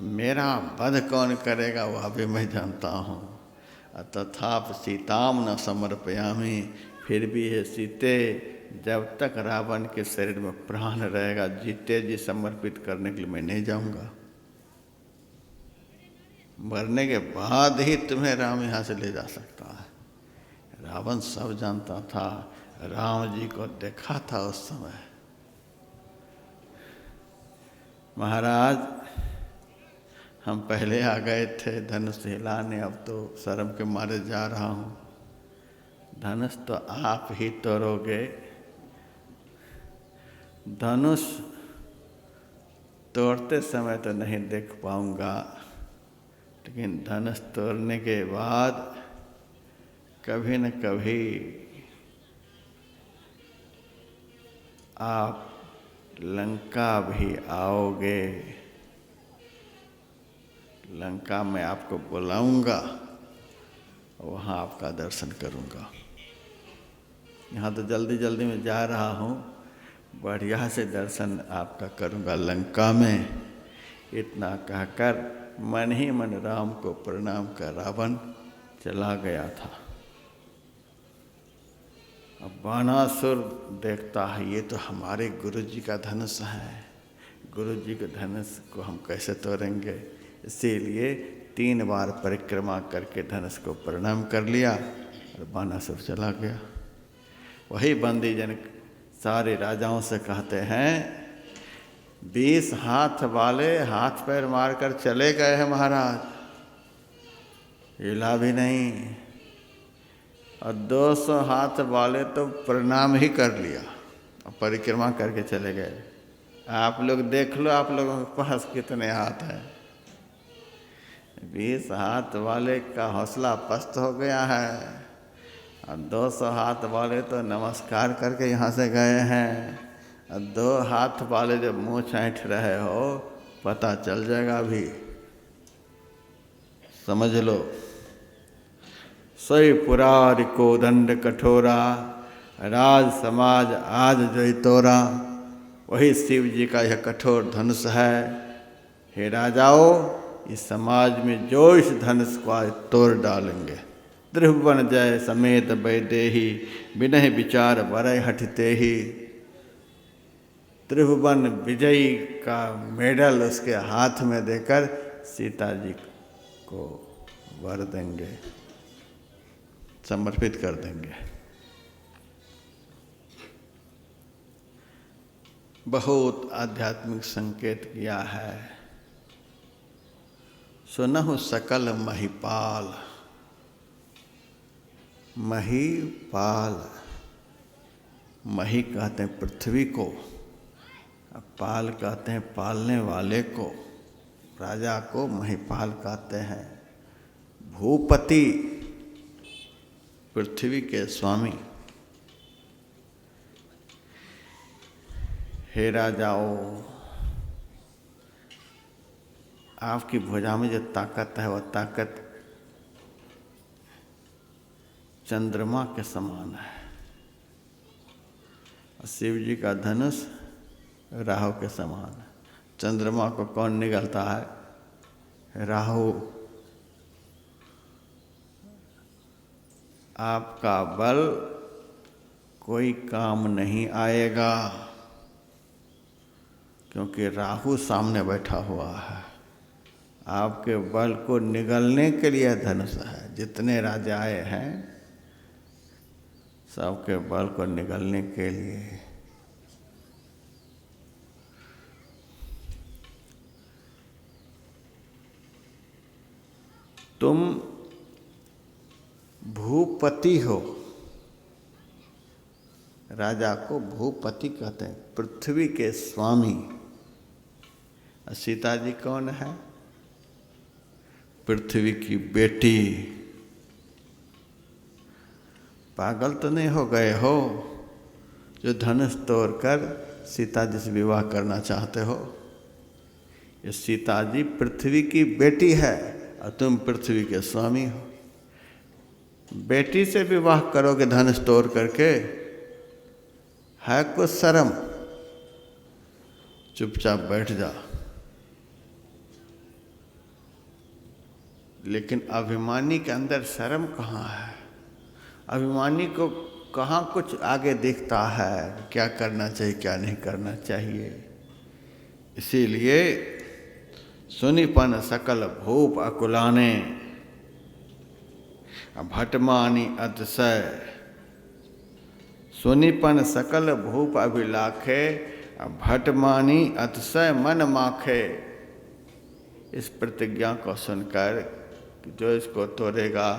मेरा वध कौन करेगा वह भी मैं जानता हूँ। तथाप सीताम न समर्पयामि, फिर भी है सीते, जब तक रावण के शरीर में प्राण रहेगा जीते जी समर्पित करने के लिए मैं नहीं जाऊंगा। मरने के बाद ही तुम्हें राम यहाँ से ले जा सकता है। रावण सब जानता था, राम जी को देखा था उस समय। महाराज, हम पहले आ गए थे धनुष हिलाने, अब तो शर्म के मारे जा रहा हूँ। धनुष तो आप ही तोड़ोगे। धनुष तोड़ते समय तो नहीं देख पाऊंगा, लेकिन धनुष तोड़ने के बाद कभी न कभी आप लंका भी आओगे। लंका में आपको बुलाऊंगा, वहाँ आपका दर्शन करूंगा। यहाँ तो जल्दी जल्दी में जा रहा हूँ, बढ़िया से दर्शन आपका करूंगा लंका में। इतना कहकर मन ही मन राम को प्रणाम कर रावण चला गया था। अब बाणासुर देखता है, ये तो हमारे गुरु जी का धनुष है, गुरु जी के धनुष को हम कैसे तोड़ेंगे। इसीलिए 3 बार परिक्रमा करके धनुष को प्रणाम कर लिया और बाणासुर चला गया। वही बंदी जन सारे राजाओं से कहते हैं, 20 हाथ वाले हाथ पैर मारकर चले गए हैं महाराज, हिला भी नहीं, और 200 हाथ वाले तो प्रणाम ही कर लिया और परिक्रमा करके चले गए। आप लोग देख लो, आप लोगों के पास कितने हाथ हैं। 20 हाथ वाले का हौसला पस्त हो गया है, और 200 हाथ वाले तो नमस्कार करके यहाँ से गए हैं। और 2 हाथ वाले जब मुँह छाँट रहे हो, पता चल जाएगा अभी, समझ लो। सोई पुरार को दंड कठोरा, राज समाज आज जो तोरा। वही शिव जी का यह कठोर धनुष है। हे राजाओ, इस समाज में जो इस धनुष को आज तोड़ डालेंगे, त्रिभुवन जय समेत वैदेही, बिनहि विचार वरय हटते ही। त्रिभुवन विजयी का मेडल उसके हाथ में देकर सीता जी को वर देंगे, समर्पित कर देंगे। बहुत आध्यात्मिक संकेत किया है। सुनहु सकल महिपाल। महिपाल, मही कहते हैं पृथ्वी को, पाल कहते हैं पालने वाले को, राजा को महिपाल कहते हैं। भूपति, पृथ्वी के स्वामी। हे राजाओ, आपकी भुजा में जो ताकत है वह ताकत चंद्रमा के समान है। शिव जी का धनुष राहु के समान है। चंद्रमा को कौन निगलता है? राहु। आपका बल कोई काम नहीं आएगा, क्योंकि राहु सामने बैठा हुआ है। आपके बल को निगलने के लिए धनुष है। जितने राजा आए हैं सबके बल को निगलने के लिए। तुम भूपति हो। राजा को भूपति कहते हैं, पृथ्वी के स्वामी। सीता जी कौन है? पृथ्वी की बेटी। पागल तो नहीं हो गए हो जो धनुष तोड़कर सीता जी से विवाह करना चाहते हो? ये सीता जी पृथ्वी की बेटी है और तुम पृथ्वी के स्वामी हो। बेटी से विवाह करोगे धनुष तोड़ करके? है कुछ शर्म? चुपचाप बैठ जा। लेकिन अभिमानी के अंदर शर्म कहाँ है? अभिमानी को कहाँ कुछ आगे दिखता है, क्या करना चाहिए क्या नहीं करना चाहिए। इसीलिए सुनिपन सकल भूप अकुलाने, भटमानी अतिशय। सुनिपन सकल भूप अभिलाखे, भटमानी अतिशय मन माखे। इस प्रतिज्ञा को सुनकर जो इसको तोड़ेगा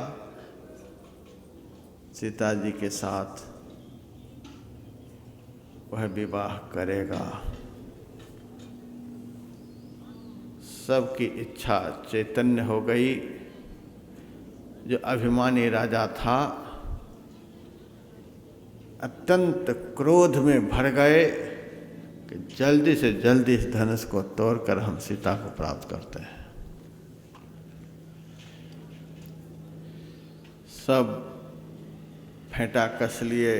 सीता जी के साथ वह विवाह करेगा। सबकी इच्छा चैतन्य हो गई। जो अभिमानी राजा था अत्यंत क्रोध में भर गए कि जल्दी से जल्दी इस धनुष को तोड़कर हम सीता को प्राप्त करते हैं। सब फेंटा कस लिए,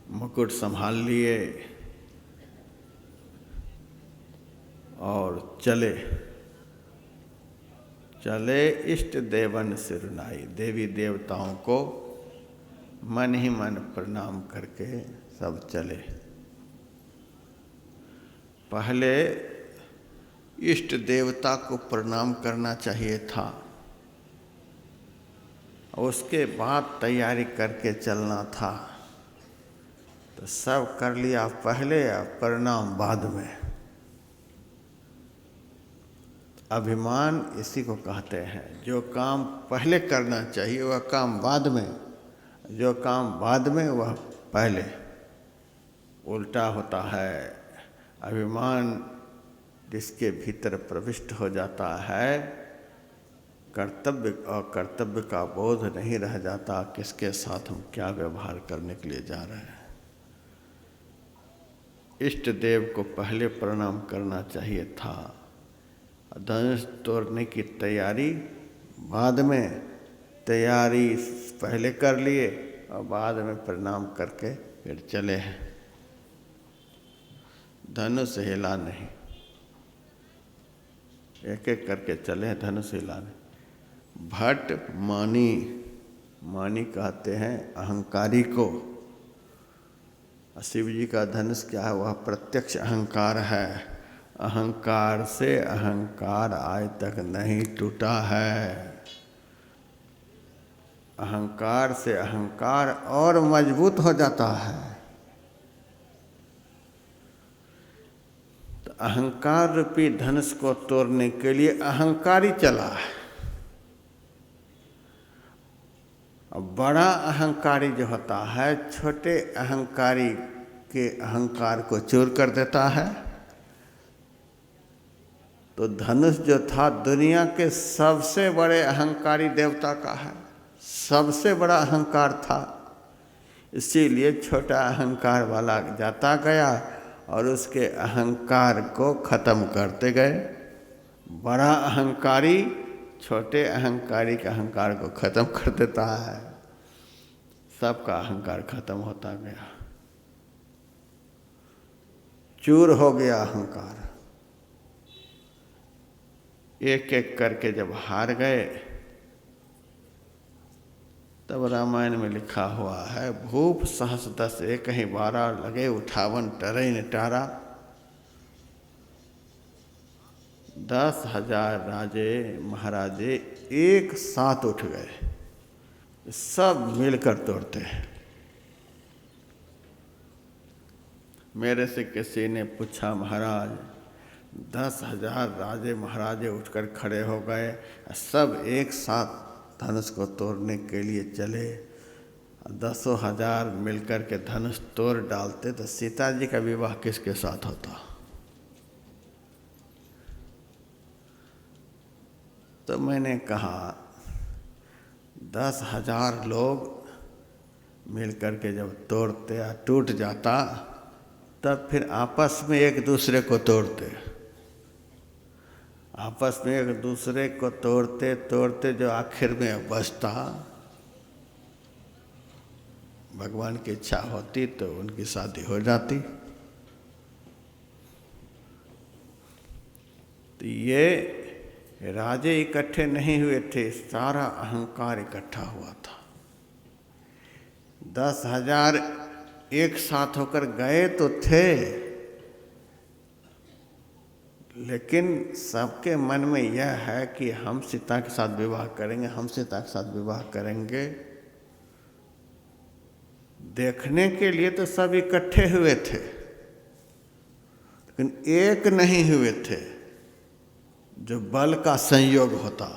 मुकुट संभाल लिए और चले इष्ट देवन सिरनाई। देवी देवताओं को मन ही मन प्रणाम करके सब चले। पहले इष्ट देवता को प्रणाम करना चाहिए था, उसके बाद तैयारी करके चलना था। तो सब कर लिया पहले या प्रणाम बाद में। अभिमान इसी को कहते हैं। जो काम पहले करना चाहिए वह काम बाद में, जो काम बाद में वह पहले। उल्टा होता है। अभिमान जिसके भीतर प्रविष्ट हो जाता है, कर्तव्य और कर्तव्य का बोध नहीं रह जाता, किसके साथ हम क्या व्यवहार करने के लिए जा रहे हैं। इष्ट देव को पहले प्रणाम करना चाहिए था। धनुष तोड़ने की तैयारी बाद में, तैयारी पहले कर लिए और बाद में प्रणाम करके फिर चले हैं। धनुष हिला नहीं, एक एक करके चले, धनुष हिला नहीं। भट मानी, मानी कहते हैं अहंकारी को। शिव जी का धनुष क्या है? वह प्रत्यक्ष अहंकार है। अहंकार से अहंकार आज तक नहीं टूटा है। अहंकार से अहंकार और मजबूत हो जाता है। तो अहंकार रूपी धनुष को तोड़ने के लिए अहंकारी चला है। अब बड़ा अहंकारी जो होता है छोटे अहंकारी के अहंकार को चूर कर देता है। तो धनुष जो था दुनिया के सबसे बड़े अहंकारी देवता का है, सबसे बड़ा अहंकार था। इसीलिए छोटा अहंकार वाला जाता गया और उसके अहंकार को खत्म करते गए। बड़ा अहंकारी छोटे अहंकारी के अहंकार को खत्म कर देता है। सबका अहंकार खत्म होता गया, चूर हो गया अहंकार। एक एक करके जब हार गए तब रामायण में लिखा हुआ है, भूप सहस दस एक ही 12 लगे 58 टरैन टारा। 10,000 राजे महाराजे एक साथ उठ गए, सब मिलकर तोड़ते हैं। मेरे से किसी ने पूछा, महाराज 10,000 राजे महाराजे उठकर खड़े हो गए, सब एक साथ धनुष को तोड़ने के लिए चले, 10,000 मिलकर के धनुष तोड़ डालते तो सीता जी का विवाह किसके साथ होता? तो मैंने कहा 10,000 लोग मिलकर के जब तोड़ते या टूट जाता तब फिर आपस में एक दूसरे को तोड़ते। आपस में एक दूसरे को तोड़ते तोड़ते जो आखिर में बचता, भगवान की इच्छा होती तो उनकी शादी हो जाती। तो ये राजे इकट्ठे नहीं हुए थे, सारा अहंकार इकट्ठा हुआ था। 10,000 एक साथ होकर गए तो थे, लेकिन सबके मन में यह है कि हम सीता के साथ विवाह करेंगे, हम सीता के साथ विवाह करेंगे। देखने के लिए तो सब इकट्ठे हुए थे, लेकिन एक नहीं हुए थे। जो बल का संयोग होता,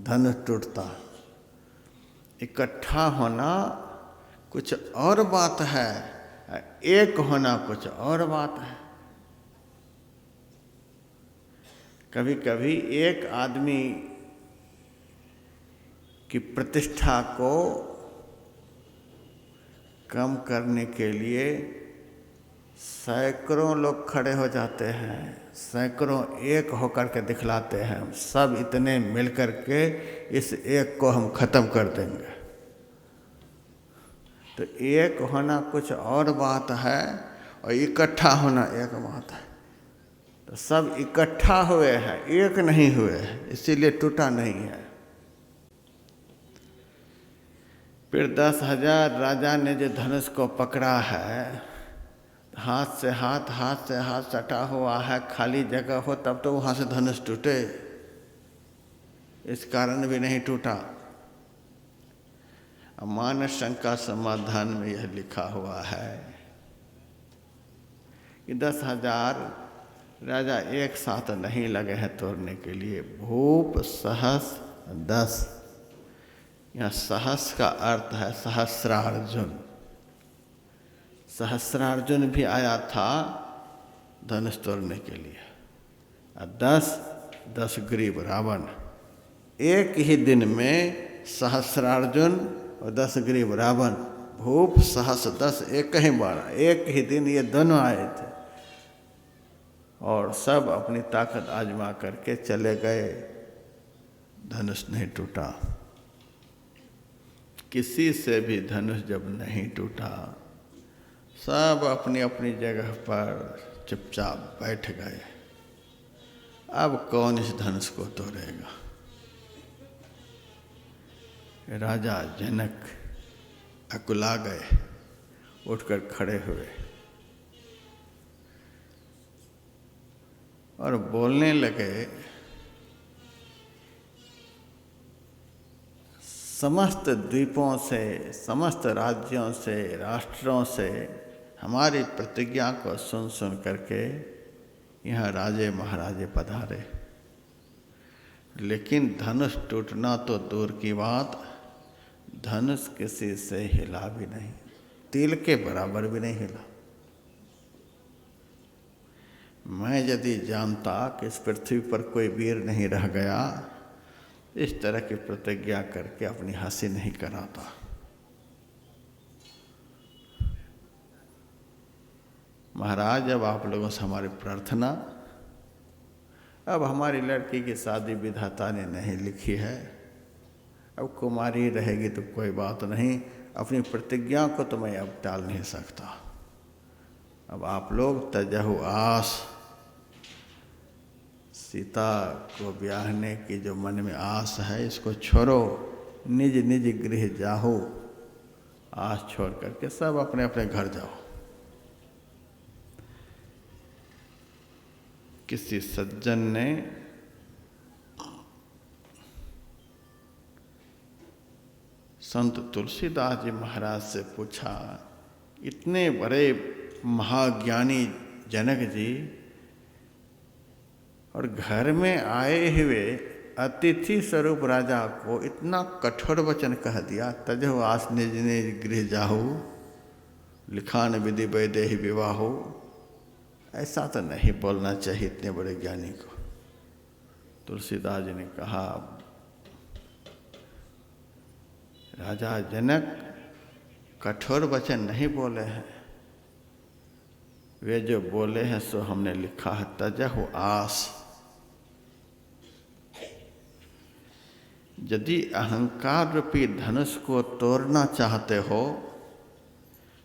धनुष टूटता। इकट्ठा होना कुछ और बात है, एक होना कुछ और बात है। कभी कभी एक आदमी की प्रतिष्ठा को कम करने के लिए सैकड़ों लोग खड़े हो जाते हैं, सैकड़ों एक होकर के दिखलाते हैं, सब इतने मिलकर के इस एक को हम खत्म कर देंगे। तो एक होना कुछ और बात है और इकट्ठा होना एक बात है। तो सब इकट्ठा हुए हैं, एक नहीं हुए हैं, इसीलिए टूटा नहीं है। फिर 10,000 राजा ने जो धनुष को पकड़ा है, हाथ से हाथ, हाथ से हाथ सटा हुआ है, खाली जगह हो तब तो वहाँ से धनुष टूटे, इस कारण भी नहीं टूटा। मानस शंका समाधान में यह लिखा हुआ है कि 10,000 राजा एक साथ नहीं लगे हैं तोड़ने के लिए। भूप सहस 10, यहाँ सहस का अर्थ है सहस्रार्जुन। सहस्रार्जुन भी आया था धनुष तोड़ने के लिए। 10 ग्रीव रावण, एक ही दिन में सहस्रार्जुन और 10 ग्रीव रावण, भूप सहस 10 एक ही बार, एक ही दिन ये दोनों आए थे और सब अपनी ताकत आजमा करके चले गए। धनुष नहीं टूटा। किसी से भी धनुष जब नहीं टूटा, सब अपनी अपनी जगह पर चुपचाप बैठ गए। अब कौन इस धनुष को तोड़ेगा? राजा जनक अकुला गए, उठकर खड़े हुए और बोलने लगे, समस्त द्वीपों से, समस्त राज्यों से, राष्ट्रों से हमारी प्रतिज्ञा को सुन सुन करके यहाँ राजे महाराजे पधारे, लेकिन धनुष टूटना तो दूर की बात, धनुष किसी से हिला भी नहीं, तिल के बराबर भी नहीं हिला। मैं यदि जानता कि इस पृथ्वी पर कोई वीर नहीं रह गया, इस तरह की प्रतिज्ञा करके अपनी हंसी नहीं कराता। महाराज, अब आप लोगों से हमारी प्रार्थना, अब हमारी लड़की की शादी विधाता ने नहीं लिखी है, अब कुमारी रहेगी तो कोई बात नहीं, अपनी प्रतिज्ञा को तो मैं अब टाल नहीं सकता। अब आप लोग तजहु आस, सीता को ब्याहने की जो मन में आस है इसको छोड़ो, निज निज गृह जाहो, आस छोड़ करके सब अपने अपने घर जाओ। किसी सज्जन ने संत तुलसीदास जी महाराज से पूछा, इतने बड़े महाज्ञानी जनक जी और घर में आए हुए अतिथि स्वरूप राजा को इतना कठोर वचन कह दिया, तजहु आस निज निज गृह जाहो, लिखान विधि वैदेही विवाहो। ऐसा तो नहीं बोलना चाहिए इतने बड़े ज्ञानी को। तुलसीदास जी ने कहा, राजा जनक कठोर वचन नहीं बोले हैं, वे जो बोले हैं सो हमने लिखा है, तजहु आस। यदि अहंकार रूपी धनुष को तोड़ना चाहते हो,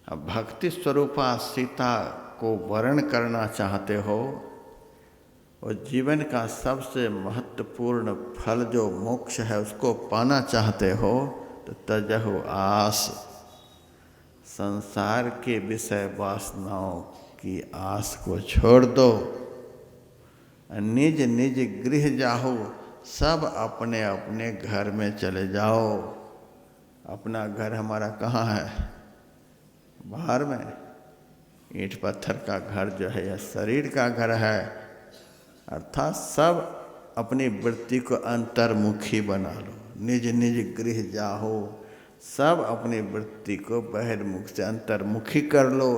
भक्ति स्वरूपा सीता को वर्ण करना चाहते हो, और जीवन का सबसे महत्वपूर्ण फल जो मोक्ष है उसको पाना चाहते हो, तो तजहु आस, संसार के विषय वासनाओं की आस को छोड़ दो, निज निज गृह जाओ, सब अपने अपने घर में चले जाओ। अपना घर हमारा कहाँ है? बाहर में। ईंट पत्थर का घर जो है यह शरीर का घर है, अर्थात सब अपनी वृत्ति को अंतर्मुखी बना लो, निज निज गृह जाओ, सब अपनी वृत्ति को बहिर्मुख से अंतर्मुखी कर लो।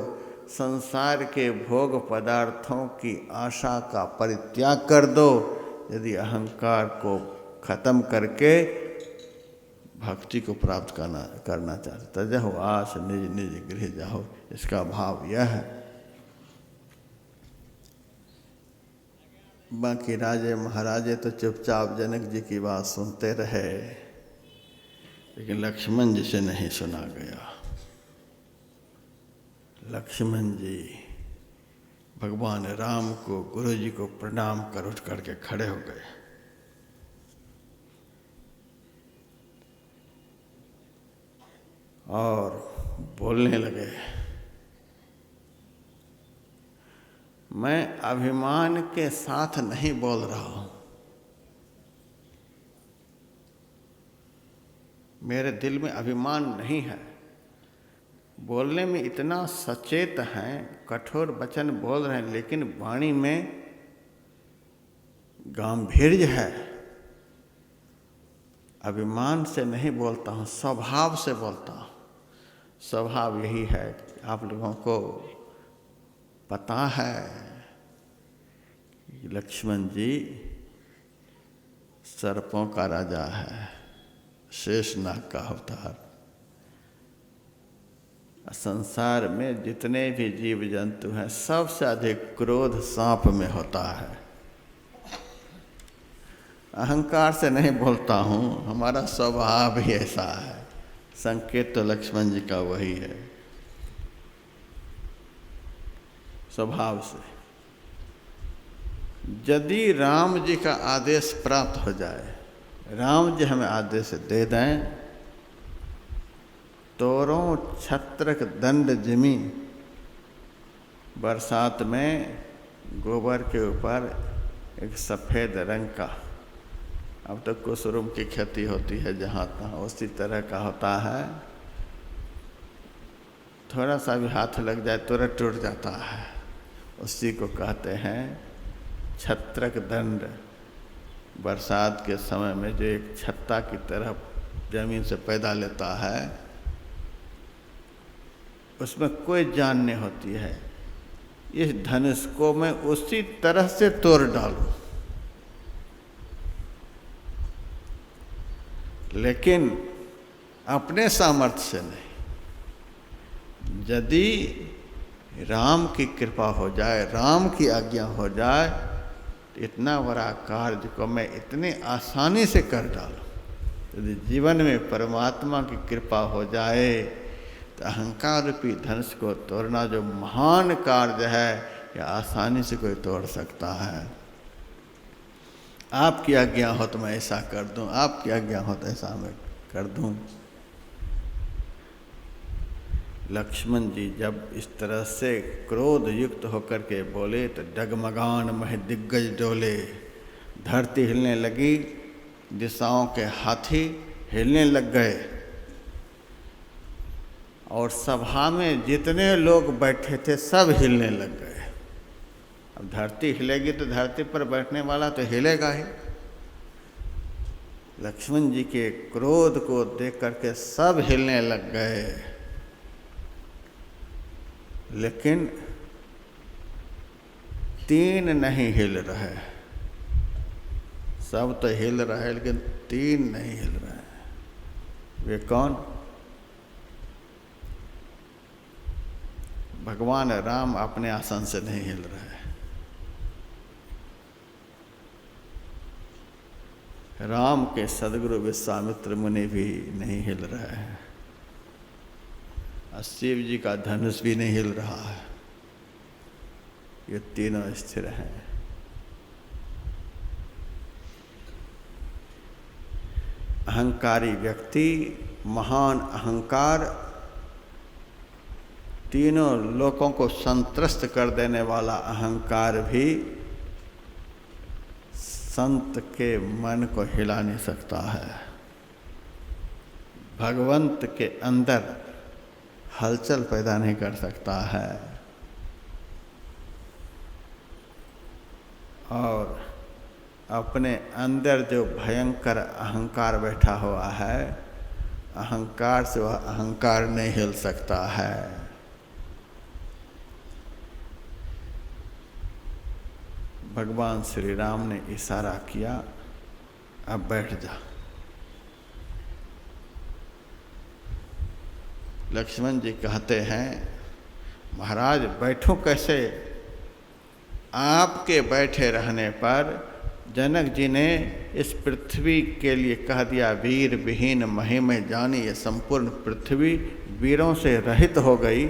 संसार के भोग पदार्थों की आशा का परित्याग कर दो। यदि अहंकार को खत्म करके भक्ति को प्राप्त करना चाहते, तजहु आस निज निज गृह जाओ। इसका भाव यह है। बाकी राजे महाराजे तो चुपचाप जनक जी की बात सुनते रहे, लेकिन लक्ष्मण जी से नहीं सुना गया। लक्ष्मण जी भगवान राम को, गुरु जी को प्रणाम कर उठ करके खड़े हो गए। और बोलने लगे, मैं अभिमान के साथ नहीं बोल रहा हूं, मेरे दिल में अभिमान नहीं है। बोलने में इतना सचेत हैं, कठोर वचन बोल रहे हैं, लेकिन वाणी में गांभीर्य है। अभिमान से नहीं बोलता हूँ, स्वभाव से बोलता हूँ। स्वभाव यही है, आप लोगों को पता है कि लक्ष्मण जी सर्पों का राजा है, शेषनाग का अवतार। संसार में जितने भी जीव जंतु हैं, सबसे अधिक क्रोध सांप में होता है। अहंकार से नहीं बोलता हूँ, हमारा स्वभाव ही ऐसा है। संकेत तो लक्ष्मण जी का वही है, स्वभाव से। यदि राम जी का आदेश प्राप्त हो जाए, राम जी हमें आदेश दे दें, तोरों छत्रक दंड जिमी, बरसात में गोबर के ऊपर एक सफ़ेद रंग का, अब तो कुसुम की खेती होती है जहाँ तहाँ, उसी तरह का होता है। थोड़ा सा भी हाथ लग जाए तुरंत टूट जाता है। उसी को कहते हैं छत्रक दंड। बरसात के समय में जो एक छत्ता की तरह जमीन से पैदा लेता है, उसमें कोई जान नहीं होती है। इस धनुष को मैं उसी तरह से तोड़ डालूं, लेकिन अपने सामर्थ्य से नहीं। यदि राम की कृपा हो जाए, राम की आज्ञा हो जाए, तो इतना बड़ा कार्य को मैं इतनी आसानी से कर डालूं। यदि जीवन में परमात्मा की कृपा हो जाए तो अहंकार रूपी धनुष को तोड़ना जो महान कार्य है, यह आसानी से कोई तोड़ सकता है। आपकी आज्ञा हो तो मैं ऐसा कर दूं, आपकी आज्ञा हो तो ऐसा मैं कर दूं। लक्ष्मण जी जब इस तरह से क्रोध युक्त होकर के बोले तो डगमगान मह दिग्गज डोले। धरती हिलने लगी, दिशाओं के हाथी हिलने लग गए, और सभा में जितने लोग बैठे थे सब हिलने लग गए। अब धरती हिलेगी तो धरती पर बैठने वाला तो हिलेगा ही। लक्ष्मण जी के क्रोध को देख करके सब हिलने लग गए, लेकिन 3 नहीं हिल रहे। सब तो हिल रहे लेकिन 3 नहीं हिल रहे। वे कौन? भगवान राम अपने आसन से नहीं हिल रहे, राम के सदगुरु विश्वामित्र मुनि भी नहीं हिल रहे हैं, और शिव जी का धनुष भी नहीं हिल रहा है। ये तीनों स्थिर हैं। अहंकारी व्यक्ति, महान अहंकार, तीनों लोकों को संत्रस्त कर देने वाला अहंकार भी संत के मन को हिला नहीं सकता है। भगवंत के अंदर हलचल पैदा नहीं कर सकता है, और अपने अंदर जो भयंकर अहंकार बैठा हुआ है, अहंकार से वह अहंकार नहीं हिल सकता है। भगवान श्री राम ने इशारा किया, अब बैठ जा। लक्ष्मण जी कहते हैं, महाराज बैठूं कैसे? आपके बैठे रहने पर जनक जी ने इस पृथ्वी के लिए कह दिया, वीर विहीन महिम जानी। ये संपूर्ण पृथ्वी वीरों से रहित हो गई।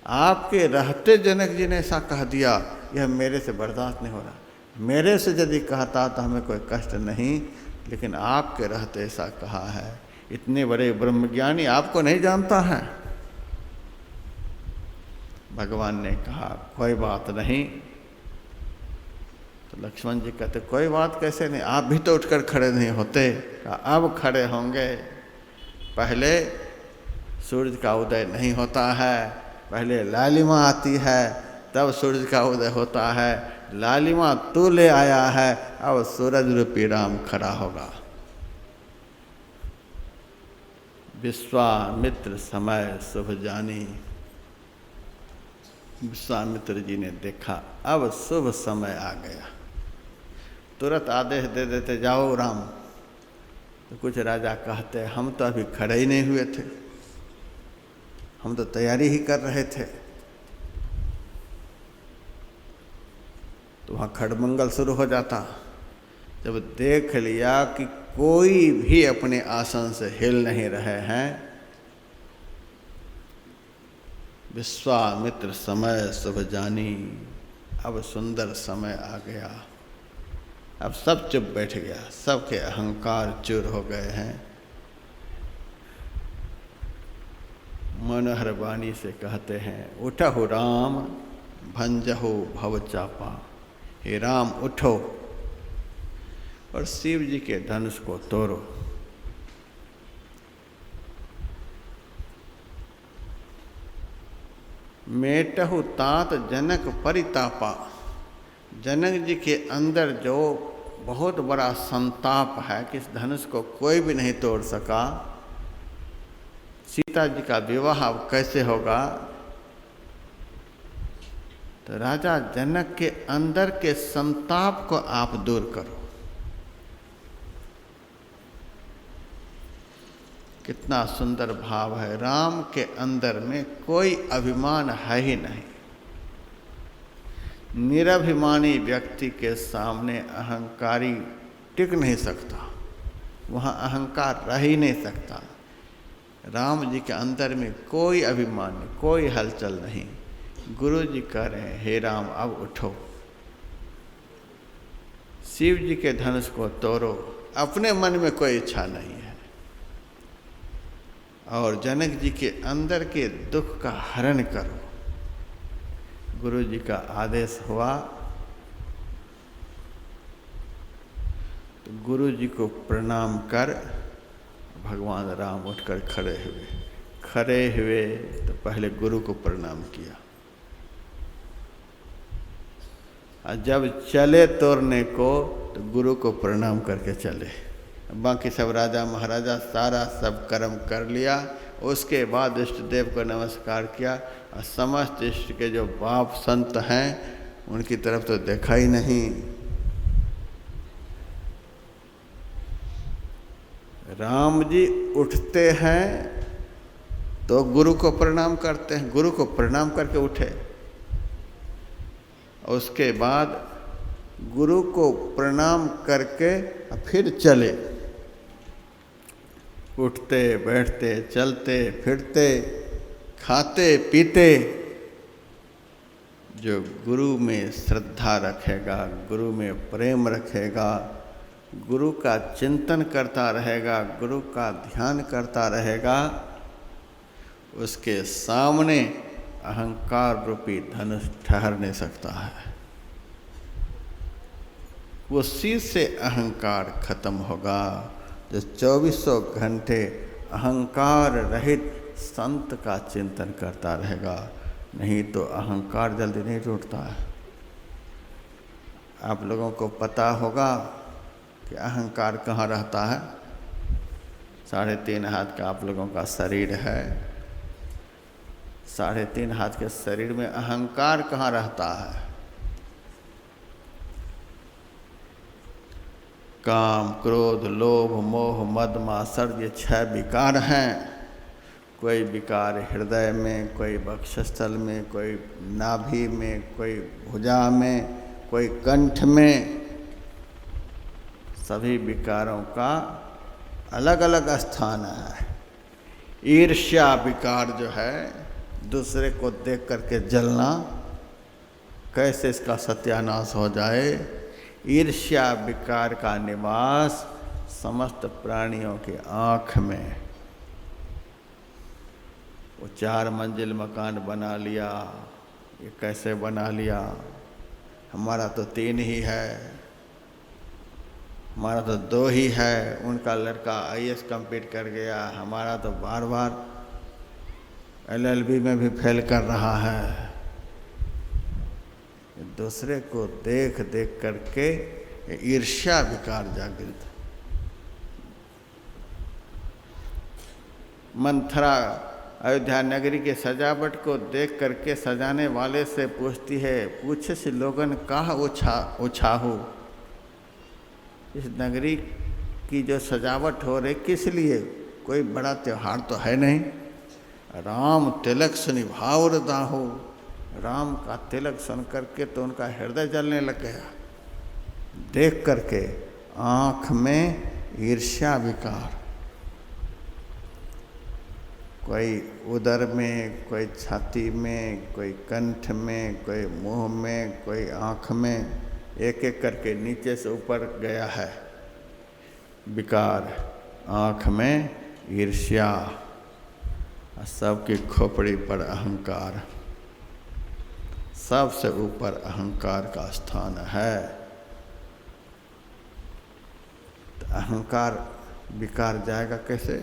आपके रहते जनक जी ने ऐसा कह दिया, यह मेरे से बर्दाश्त नहीं हो रहा। मेरे से यदि कहता तो हमें कोई कष्ट नहीं, लेकिन आपके रहते ऐसा कहा है। इतने बड़े ब्रह्मज्ञानी आपको नहीं जानता है। भगवान ने कहा, कोई बात नहीं। तो लक्ष्मण जी कहते, कोई बात कैसे नहीं? आप भी तो उठकर खड़े नहीं होते। अब खड़े होंगे। पहले सूरज का उदय नहीं होता है, पहले लालिमा आती है, तब सूरज का उदय होता है। लालिमा तू ले आया है, अब सूरज रूपी राम खड़ा होगा। विश्वामित्र समय शुभ जानी। विश्वामित्र जी ने देखा अब शुभ समय आ गया, तुरंत आदेश दे देते, जाओ राम। तो कुछ राजा कहते, हम तो अभी खड़े ही नहीं हुए थे, हम तो तैयारी ही कर रहे थे। तो वहाँ खड़मंगल शुरू हो जाता। जब देख लिया कि कोई भी अपने आसन से हिल नहीं रहे हैं, विश्वामित्र समय शुभ जानी। अब सुंदर समय आ गया। अब सब चुप बैठ गया, सबके अहंकार चूर हो गए हैं। मनोहर वाणी से कहते हैं, उठहु राम भंजहु भव चापा। हे राम उठो और शिव जी के धनुष को तोड़ो। मेटहु तात जनक परितापा। जनक जी के अंदर जो बहुत बड़ा संताप है कि इस धनुष को कोई भी नहीं तोड़ सका, सीता जी का विवाह अब कैसे होगा। तो राजा जनक के अंदर के संताप को आप दूर करो। कितना सुंदर भाव है। राम के अंदर में कोई अभिमान है ही नहीं। निरभिमानी व्यक्ति के सामने अहंकारी टिक नहीं सकता, वहाँ अहंकार रह ही नहीं सकता। राम जी के अंदर में कोई अभिमान नहीं, कोई हलचल नहीं। गुरु जी कह रहे हैं, हे राम अब उठो, शिव जी के धनुष को तोड़ो। अपने मन में कोई इच्छा नहीं है और जनक जी के अंदर के दुख का हरण करो। गुरु जी का आदेश हुआ तो गुरु जी को प्रणाम कर भगवान राम उठकर खड़े हुए तो पहले गुरु को प्रणाम किया और जब चले तोड़ने को तो गुरु को प्रणाम करके चले। बाकी सब राजा महाराजा सारा सब कर्म कर लिया। उसके बाद इष्ट देव को नमस्कार किया और समस्त इष्ट के जो बाप संत हैं उनकी तरफ तो देखा ही नहीं। राम जी उठते हैं तो गुरु को प्रणाम करते हैं, गुरु को प्रणाम करके उठे। उसके बाद गुरु को प्रणाम करके फिर चले। उठते बैठते चलते फिरते खाते पीते जो गुरु में श्रद्धा रखेगा, गुरु में प्रेम रखेगा, गुरु का चिंतन करता रहेगा, गुरु का ध्यान करता रहेगा, उसके सामने अहंकार रूपी धनुष ठहर नहीं सकता है। उसी से अहंकार खत्म होगा। जो 2400 घंटे अहंकार रहित संत का चिंतन करता रहेगा, नहीं तो अहंकार जल्दी नहीं टूटता है। आप लोगों को पता होगा कि अहंकार कहाँ रहता है। 3.5 हाथ का आप लोगों का शरीर है। 3.5 हाथ के शरीर में अहंकार कहाँ रहता है। काम, क्रोध, लोभ, मोह, मद, मात्सर्य, ये 6 विकार हैं। कोई विकार हृदय में, कोई वक्षस्थल में, कोई नाभि में, कोई भुजा में, कोई कंठ में। सभी विकारों का अलग अलग स्थान है। ईर्ष्या विकार जो है, दूसरे को देख करके जलना, कैसे इसका सत्यानाश हो जाए। ईर्ष्या विकार का निवास समस्त प्राणियों की आँख में। वो 4 मंजिल मकान बना लिया, ये कैसे बना लिया, हमारा तो 3 ही है, हमारा तो 2 ही है, उनका लड़का IAS कंप्लीट कर गया, हमारा तो बार बार LLB में भी फेल कर रहा है। दूसरे को देख देख करके ईर्ष्या विकार जागृत। मंथरा अयोध्या नगरी के सजावट को देख करके सजाने वाले से पूछती है, पूछे से लोगन कहा उछाहू। इस नगरी की जो सजावट हो रही किस लिए, कोई बड़ा त्योहार तो है नहीं। राम तिलक सुनि भाव दाहू। राम का तिलक सुन करके तो उनका हृदय जलने लग गया। देख करके आँख में ईर्ष्या विकार, कोई उदर में, कोई छाती में, कोई कंठ में, कोई मुंह में, कोई आँख में, एक एक करके नीचे से ऊपर गया है विकार। आँख में ईर्ष्या, सबकी खोपड़ी पर अहंकार। सबसे ऊपर अहंकार का स्थान है। तो अहंकार विकार जाएगा कैसे?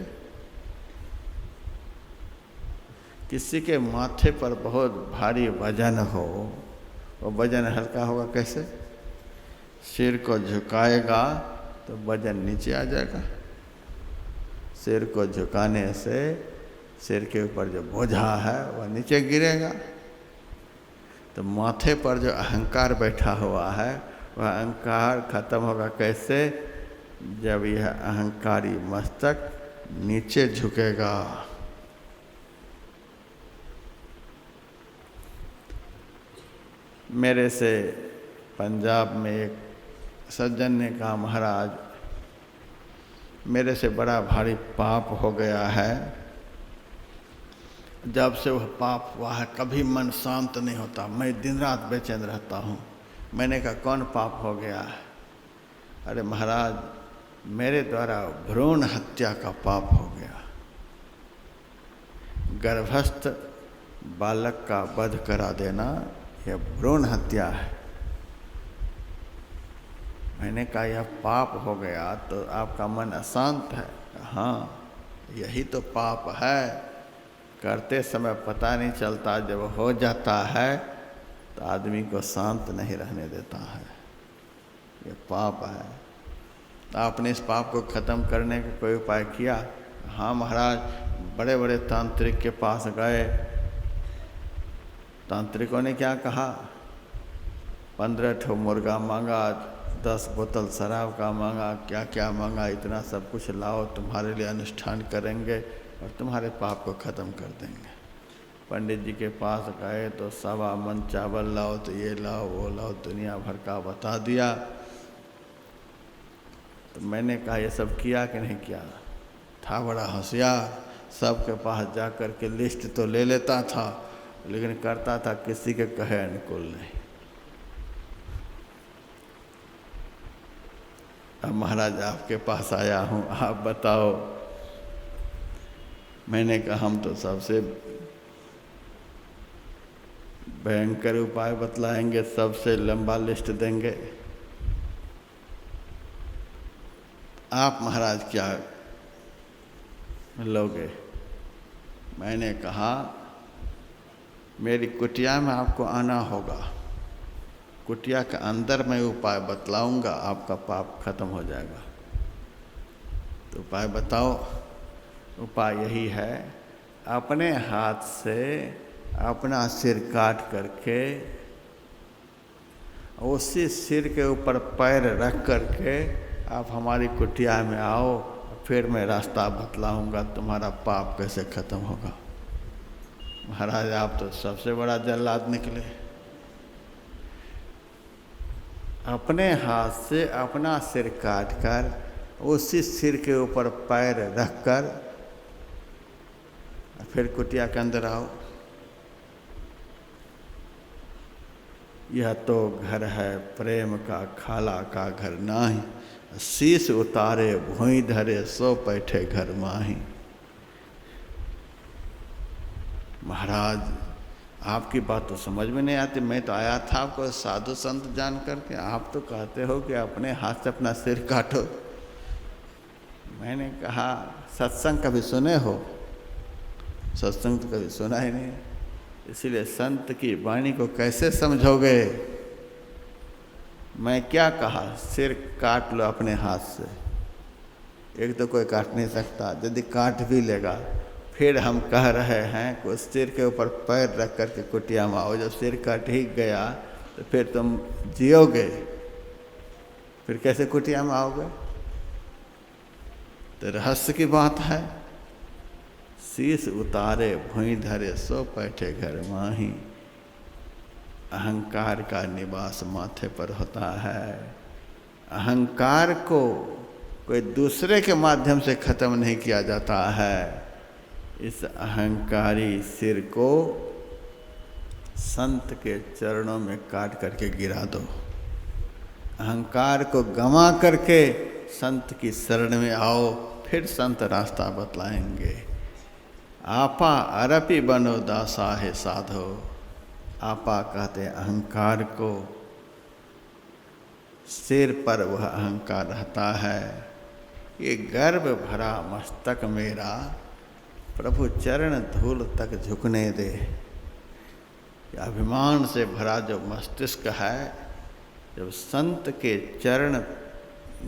किसी के माथे पर बहुत भारी वजन हो, वो वजन हल्का होगा कैसे? सिर को झुकाएगा तो वजन नीचे आ जाएगा। सिर को झुकाने से सिर के ऊपर जो बोझा है वह नीचे गिरेगा। तो माथे पर जो अहंकार बैठा हुआ है वह अहंकार खत्म होगा कैसे? जब यह अहंकारी मस्तक नीचे झुकेगा। मेरे से पंजाब में एक सज्जन ने कहा, महाराज मेरे से बड़ा भारी पाप हो गया है, जब से वह पाप हुआ है कभी मन शांत नहीं होता, मैं दिन रात बेचैन रहता हूँ। मैंने कहा कौन पाप हो गया है? अरे महाराज मेरे द्वारा भ्रूण हत्या का पाप हो गया। गर्भस्थ बालक का वध करा देना यह भ्रूण हत्या है। मैंने कहा यह पाप हो गया तो आपका मन अशांत है? हाँ यही तो पाप है, करते समय पता नहीं चलता, जब हो जाता है तो आदमी को शांत नहीं रहने देता है। ये पाप है। तो आपने इस पाप को ख़त्म करने का कोई उपाय किया? हाँ महाराज बड़े बड़े तांत्रिक के पास गए। तांत्रिकों ने क्या कहा? 15 ठो मुर्गा मांगा, 10 बोतल शराब का मांगा, क्या क्या मांगा, इतना सब कुछ लाओ, तुम्हारे लिए अनुष्ठान करेंगे और तुम्हारे पाप को ख़त्म कर देंगे। पंडित जी के पास गए तो 1.25 मन चावल लाओ, तो ये लाओ वो लाओ, दुनिया भर का बता दिया। तो मैंने कहा ये सब किया कि नहीं किया? था बड़ा होशियार, सबके पास जा कर के लिस्ट तो ले लेता था, लेकिन करता था किसी के कहे अनुकूल नहीं। अब महाराज आपके पास आया हूँ, आप बताओ। मैंने कहा हम तो सबसे भयंकर उपाय बतलाएंगे, सबसे लंबा लिस्ट देंगे। आप महाराज क्या लोगे? मैंने कहा मेरी कुटिया में आपको आना होगा, कुटिया के अंदर मैं उपाय बतलाऊंगा, आपका पाप खत्म हो जाएगा। तो उपाय बताओ। उपाय यही है, अपने हाथ से अपना सिर काट करके उसी सिर के ऊपर पैर रख करके आप हमारी कुटिया में आओ, फिर मैं रास्ता बतलाऊंगा तुम्हारा पाप कैसे खत्म होगा। महाराज आप तो सबसे बड़ा जल्लाद निकले। अपने हाथ से अपना सिर काट कर उसी सिर के ऊपर पैर रख कर फिर कुटिया के अंदर आओ। यह तो घर है प्रेम का, खाला का घर नाही, शीश उतारे भुई धरे, सो बैठे घर माही। महाराज आपकी बात तो समझ में नहीं आती। मैं तो आया था आपको साधु संत जान करके, आप तो कहते हो कि अपने हाथ से अपना सिर काटो। मैंने कहा सत्संग कभी सुने हो? सत्संग तो कभी सुना ही नहीं, इसीलिए संत की वाणी को कैसे समझोगे? मैं क्या कहा? सिर काट लो अपने हाथ से। एक तो कोई काट नहीं सकता, यदि काट भी लेगा फिर हम कह रहे हैं कि उस सिर के ऊपर पैर रख कर के कुटिया में आओ। जब सिर कट ही गया तो फिर तुम जियोगे, फिर कैसे कुटिया में आओगे? तो रहस्य की बात है। शीश उतारे भुई धरे, सो बैठे घर माही। अहंकार का निवास माथे पर होता है। अहंकार को कोई दूसरे के माध्यम से खत्म नहीं किया जाता है। इस अहंकारी सिर को संत के चरणों में काट करके गिरा दो। अहंकार को गंवा करके संत की शरण में आओ, फिर संत रास्ता बतलाएंगे। आपा अरपि बनो दासा है साधो। आपा कहते हैं अहंकार को, सिर पर वह अहंकार रहता है। ये गर्व भरा मस्तक मेरा प्रभु चरण धूल तक झुकने दे। अभिमान से भरा जो मस्तिष्क है, जब संत के चरण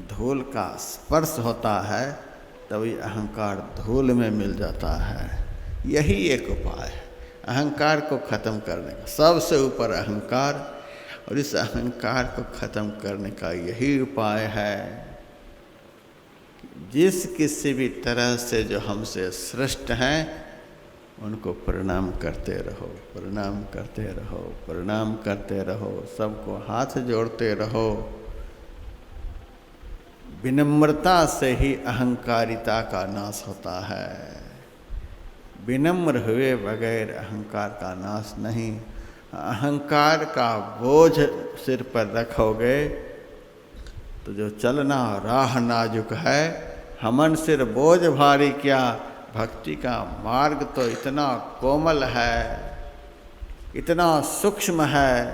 धूल का स्पर्श होता है तभी अहंकार धूल में मिल जाता है। यही एक उपाय है अहंकार को खत्म करने का, सबसे ऊपर अहंकार, और इस अहंकार को खत्म करने का यही उपाय है। जिस किसी भी तरह से जो हमसे श्रेष्ठ हैं उनको प्रणाम करते रहो, प्रणाम करते रहो, प्रणाम करते रहो, सबको हाथ जोड़ते रहो। विनम्रता से ही अहंकारिता का नाश होता है। विनम्र हुए बगैर अहंकार का नाश नहीं। अहंकार का बोझ सिर पर रखोगे तो जो चलना राह नाजुक है, हमन सिर बोझ भारी क्या, भक्ति का मार्ग तो इतना कोमल है, इतना सूक्ष्म है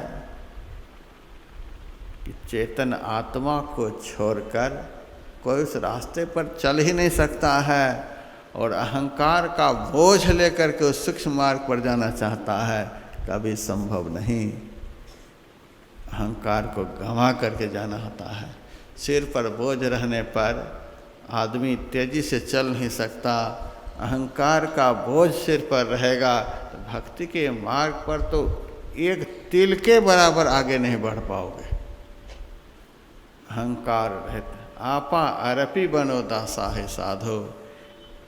कि चेतन आत्मा को छोड़कर कोई उस रास्ते पर चल ही नहीं सकता है। और अहंकार का बोझ लेकर के उस सूक्ष्म मार्ग पर जाना चाहता है, कभी संभव नहीं। अहंकार को गंवा करके जाना होता है। सिर पर बोझ रहने पर आदमी तेजी से चल नहीं सकता। अहंकार का बोझ सिर पर रहेगा तो भक्ति के मार्ग पर तो एक तिल के बराबर आगे नहीं बढ़ पाओगे। अहंकार रहता, आपा अरपी बनो दासा है साधो।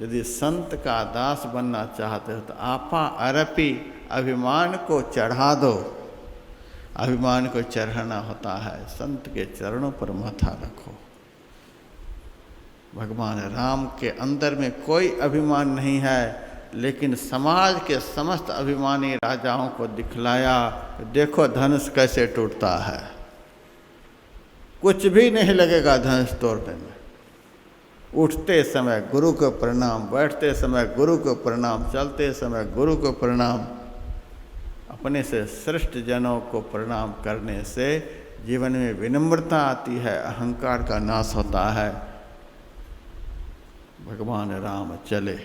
यदि संत का दास बनना चाहते हो तो आपा अरपी, अभिमान को चढ़ा दो। अभिमान को चढ़ाना होता है, संत के चरणों पर माथा रखो। भगवान राम के अंदर में कोई अभिमान नहीं है, लेकिन समाज के समस्त अभिमानी राजाओं को दिखलाया, देखो धनुष कैसे टूटता है। कुछ भी नहीं लगेगा धनुष तोड़ने में। उठते समय गुरु को प्रणाम, बैठते समय गुरु को प्रणाम, चलते समय गुरु को प्रणाम। अपने से श्रेष्ठ जनों को प्रणाम करने से जीवन में विनम्रता आती है, अहंकार का नाश होता है। भगवान राम चले।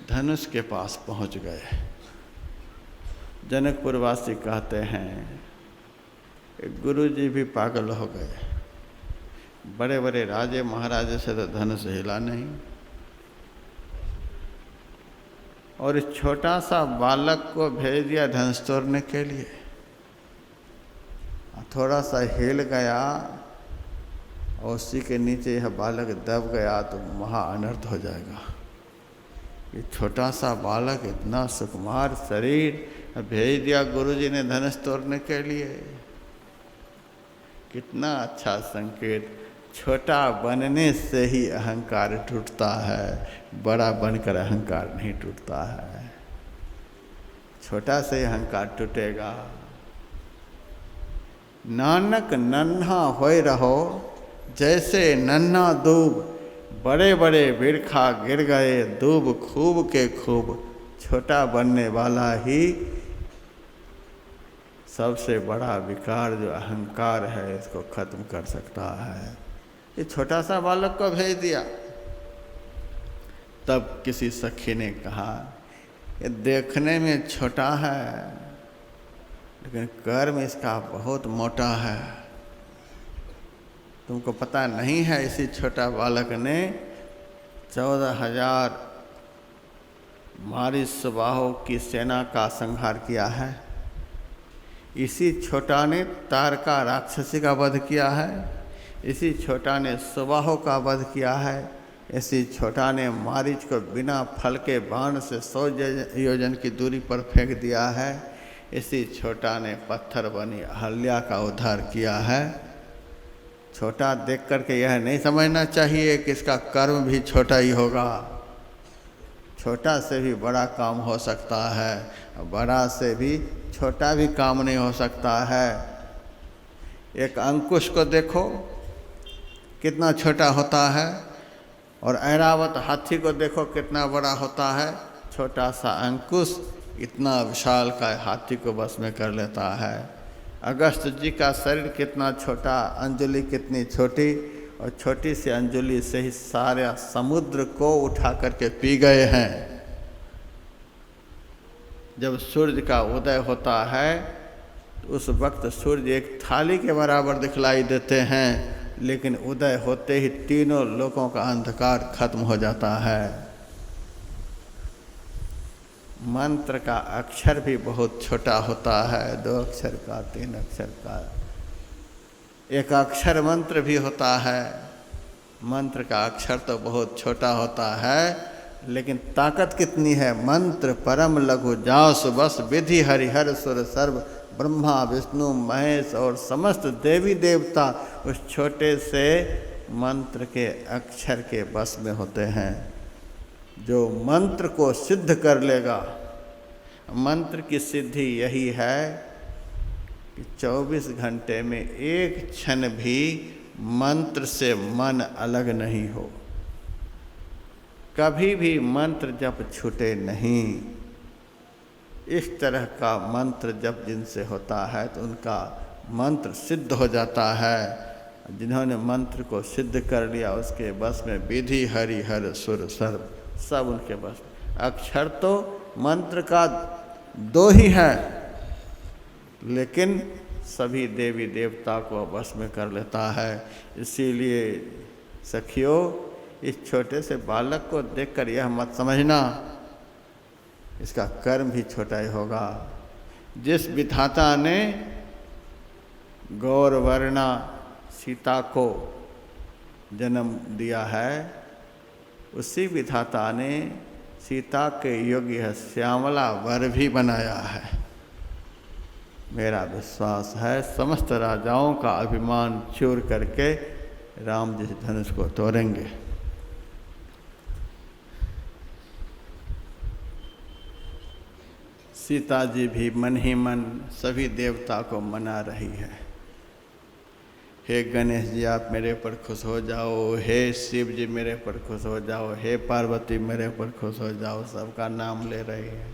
धनुष के पास पहुंच गए। जनकपुरवासी कहते हैं गुरु जी भी पागल हो गए। बड़े बड़े राजे महाराजे से तो धनुष हिला नहीं, और इस छोटा सा बालक को भेज दिया धनुष तोड़ने के लिए। थोड़ा सा हिल गया और उसी के नीचे यह बालक दब गया तो महा अनर्थ हो जाएगा। ये छोटा सा बालक, इतना सुकुमार शरीर, भेज दिया गुरुजी ने धनुष तोड़ने के लिए। कितना अच्छा संकेत। छोटा बनने से ही अहंकार टूटता है, बड़ा बनकर अहंकार नहीं टूटता है। छोटा से अहंकार टूटेगा। नानक नन्हा होए रहो जैसे नन्हा दूब, बड़े बड़े बिरखा गिर गए दूब खूब के खूब। छोटा बनने वाला ही सबसे बड़ा विकार जो अहंकार है इसको खत्म कर सकता है। ये छोटा सा बालक को भेज दिया। तब किसी सखी ने कहा ये देखने में छोटा है लेकिन कर्म इसका बहुत मोटा है। तुमको पता नहीं है, इसी छोटा बालक ने 14,000 मारिस सुबाहों की सेना का संहार किया है। इसी छोटा ने तारका राक्षसी का वध किया है। इसी छोटा ने सुबाहों का वध किया है। इसी छोटा ने मारीच को बिना फल के बाण से 100 योजन की दूरी पर फेंक दिया है। इसी छोटा ने पत्थर बनी अहल्या का उद्धार किया है। छोटा देख करके यह नहीं समझना चाहिए कि इसका कर्म भी छोटा ही होगा। छोटा से भी बड़ा काम हो सकता है, बड़ा से भी छोटा भी काम नहीं हो सकता है। एक अंकुश को देखो कितना छोटा होता है, और ऐरावत हाथी को देखो कितना बड़ा होता है, छोटा सा अंकुश इतना विशाल का हाथी को बस में कर लेता है। अगस्त जी का शरीर कितना छोटा, अंजलि कितनी छोटी, और छोटी सी अंजलि से ही सारे समुद्र को उठा करके पी गए हैं। जब सूर्य का उदय होता है तो उस वक्त सूर्य एक थाली के बराबर दिखलाई देते हैं, लेकिन उदय होते ही तीनों लोकों का अंधकार खत्म हो जाता है। मंत्र का अक्षर भी बहुत छोटा होता है, 2 अक्षर का, 3 अक्षर का, 1 अक्षर मंत्र भी होता है। मंत्र का अक्षर तो बहुत छोटा होता है, लेकिन ताकत कितनी है। मंत्र परम लघु जास बस, विधि हरिहर सुर सर्व, ब्रह्मा विष्णु महेश और समस्त देवी देवता उस छोटे से मंत्र के अक्षर के बस में होते हैं। जो मंत्र को सिद्ध कर लेगा, मंत्र की सिद्धि यही है कि 24 घंटे में एक क्षण भी मंत्र से मन अलग नहीं हो, कभी भी मंत्र जप छूटे नहीं। इस तरह का मंत्र जप जिनसे होता है तो उनका मंत्र सिद्ध हो जाता है। जिन्होंने मंत्र को सिद्ध कर लिया उसके बस में विधि हरि हर सुर सर्व, सब उनके बस में। अक्षर तो मंत्र का 2 ही है, लेकिन सभी देवी देवता को बस में कर लेता है। इसीलिए सखियों, इस छोटे से बालक को देखकर यह मत समझना इसका कर्म भी छोटा ही होगा। जिस विधाता ने गौरवर्णा सीता को जन्म दिया है, उसी विधाता ने सीता के योग्य श्यामला वर भी बनाया है। मेरा विश्वास है समस्त राजाओं का अभिमान चूर करके राम जी धनुष को तोड़ेंगे। सीता जी भी मन ही मन सभी देवता को मना रही है। हे गणेश जी आप मेरे पर खुश हो जाओ, हे शिव जी मेरे पर खुश हो जाओ, हे पार्वती मेरे पर खुश हो जाओ, सबका नाम ले रही है।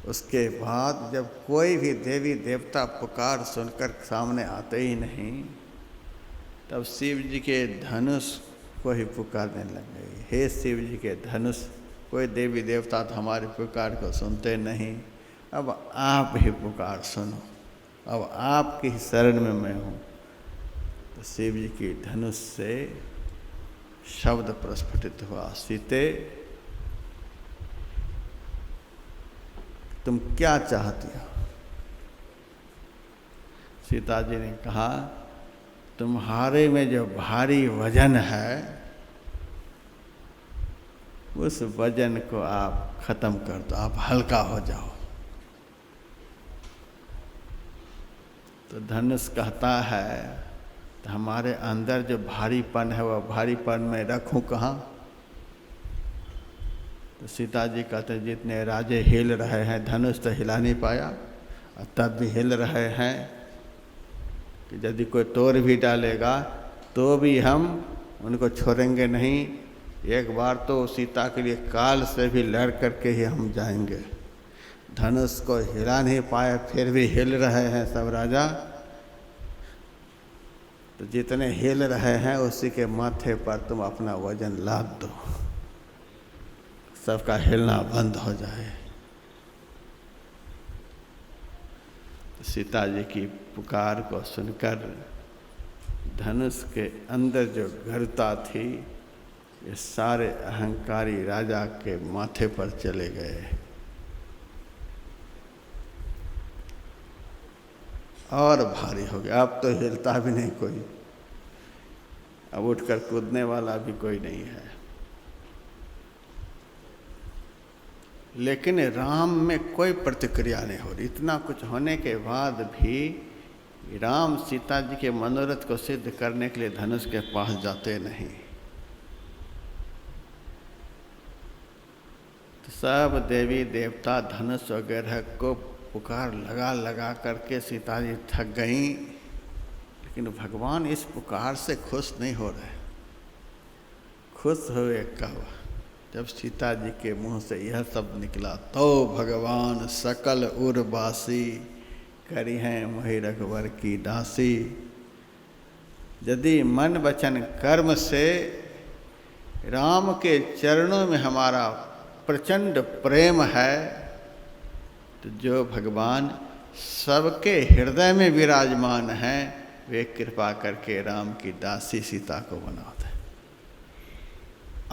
उसके बाद जब कोई भी देवी देवता पुकार सुनकर सामने आते ही नहीं, तब शिव जी के धनुष को ही पुकारने लग गई। हे शिव जी के धनुष, कोई देवी देवता तो हमारी पुकार को सुनते नहीं, अब आप ही पुकार सुनो, अब आपकी ही शरण में मैं हूँ। तो शिव जी की धनुष से शब्द प्रस्फुटित हुआ, सीते तुम क्या चाहती हो? सीता जी ने कहा तुम्हारे में जो भारी वजन है उस वजन को आप खत्म कर दो, आप हल्का हो जाओ। तो धनुष कहता है तो हमारे अंदर जो भारीपन है वह भारीपन में रखूं कहाँ? तो सीता जी कहते हैं जितने राजे हिल रहे हैं धनुष तो हिला नहीं पाया, और तब भी हिल रहे हैं कि यदि कोई तोड़ भी डालेगा तो भी हम उनको छोड़ेंगे नहीं। एक बार तो सीता के लिए काल से भी लड़ करके ही हम जाएंगे। धनुष को हिला नहीं पाए फिर भी हिल रहे हैं सब राजा। तो जितने हिल रहे हैं उसी के माथे पर तुम अपना वजन लाद दो, सबका हिलना बंद हो जाए। तो सीता जी की पुकार को सुनकर धनुष के अंदर जो गहरता थी ये सारे अहंकारी राजा के माथे पर चले गए और भारी हो गया। अब तो हिलता भी नहीं कोई, अब उठकर कूदने वाला भी कोई नहीं है। लेकिन राम में कोई प्रतिक्रिया नहीं हो रही। इतना कुछ होने के बाद भी राम सीता जी के मनोरथ को सिद्ध करने के लिए धनुष के पास जाते नहीं। तो सब देवी देवता धनुष वगैरह को पुकार लगा लगा करके सीता जी थक गईं लेकिन भगवान इस पुकार से खुश नहीं हो रहे। खुश हुए कब? जब सीता जी के मुंह से यह शब्द निकला, तो भगवान सकल उर्वासी करी हैं मोहि रघुवर की दासी। यदि मन वचन कर्म से राम के चरणों में हमारा प्रचंड प्रेम है, तो जो भगवान सबके हृदय में विराजमान हैं, वे कृपा करके राम की दासी सीता को बना दें।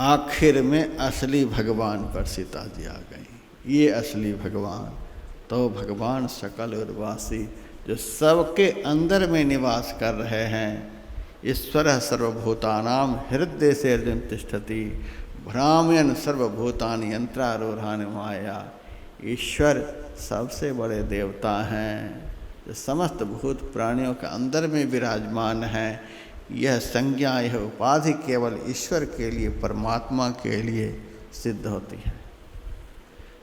आखिर में असली भगवान पर सीता जी आ गई। ये असली भगवान, तो भगवान सकल उर्वासी, जो सबके अंदर में निवास कर रहे हैं। ईश्वरः सर्वभूतानां हृदय से अर्जुन तिष्ठति भ्रामयन् सर्वभूतानि यंत्रारूढ़ानि माया। ईश्वर सबसे बड़े देवता हैं, जो समस्त भूत प्राणियों के अंदर में विराजमान हैं। यह संज्ञा, यह उपाधि केवल ईश्वर के लिए, परमात्मा के लिए सिद्ध होती है।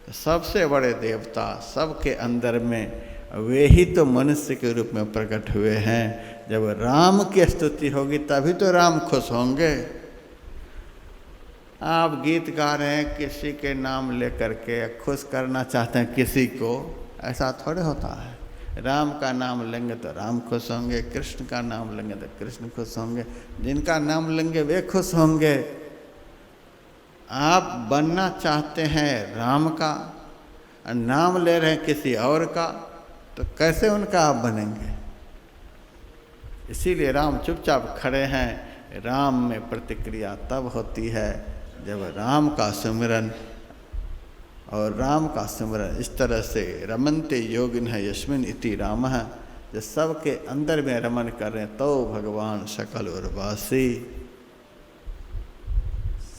तो सबसे बड़े देवता सबके अंदर में, वे ही तो मनुष्य के रूप में प्रकट हुए हैं। जब राम की स्तुति होगी तभी तो राम खुश होंगे। आप गीत गा रहे हैं, किसी के नाम लेकर के खुश करना चाहते हैं किसी को, ऐसा थोड़े होता है। राम का नाम लेंगे तो राम खुश होंगे, कृष्ण का नाम लेंगे तो कृष्ण खुश होंगे, जिनका नाम लेंगे वे खुश होंगे। आप बनना चाहते हैं राम का, नाम ले रहे हैं किसी और का, तो कैसे उनका आप बनेंगे? इसीलिए राम चुपचाप खड़े हैं। राम में प्रतिक्रिया तब होती है जब राम का सिमरन, और राम का सिमरन इस तरह से रमन्ते योगिनः यस्मिन् इति रामः, जो सबके अंदर में रमन कर रहे हैं, तो भगवान सकल उर्वासी,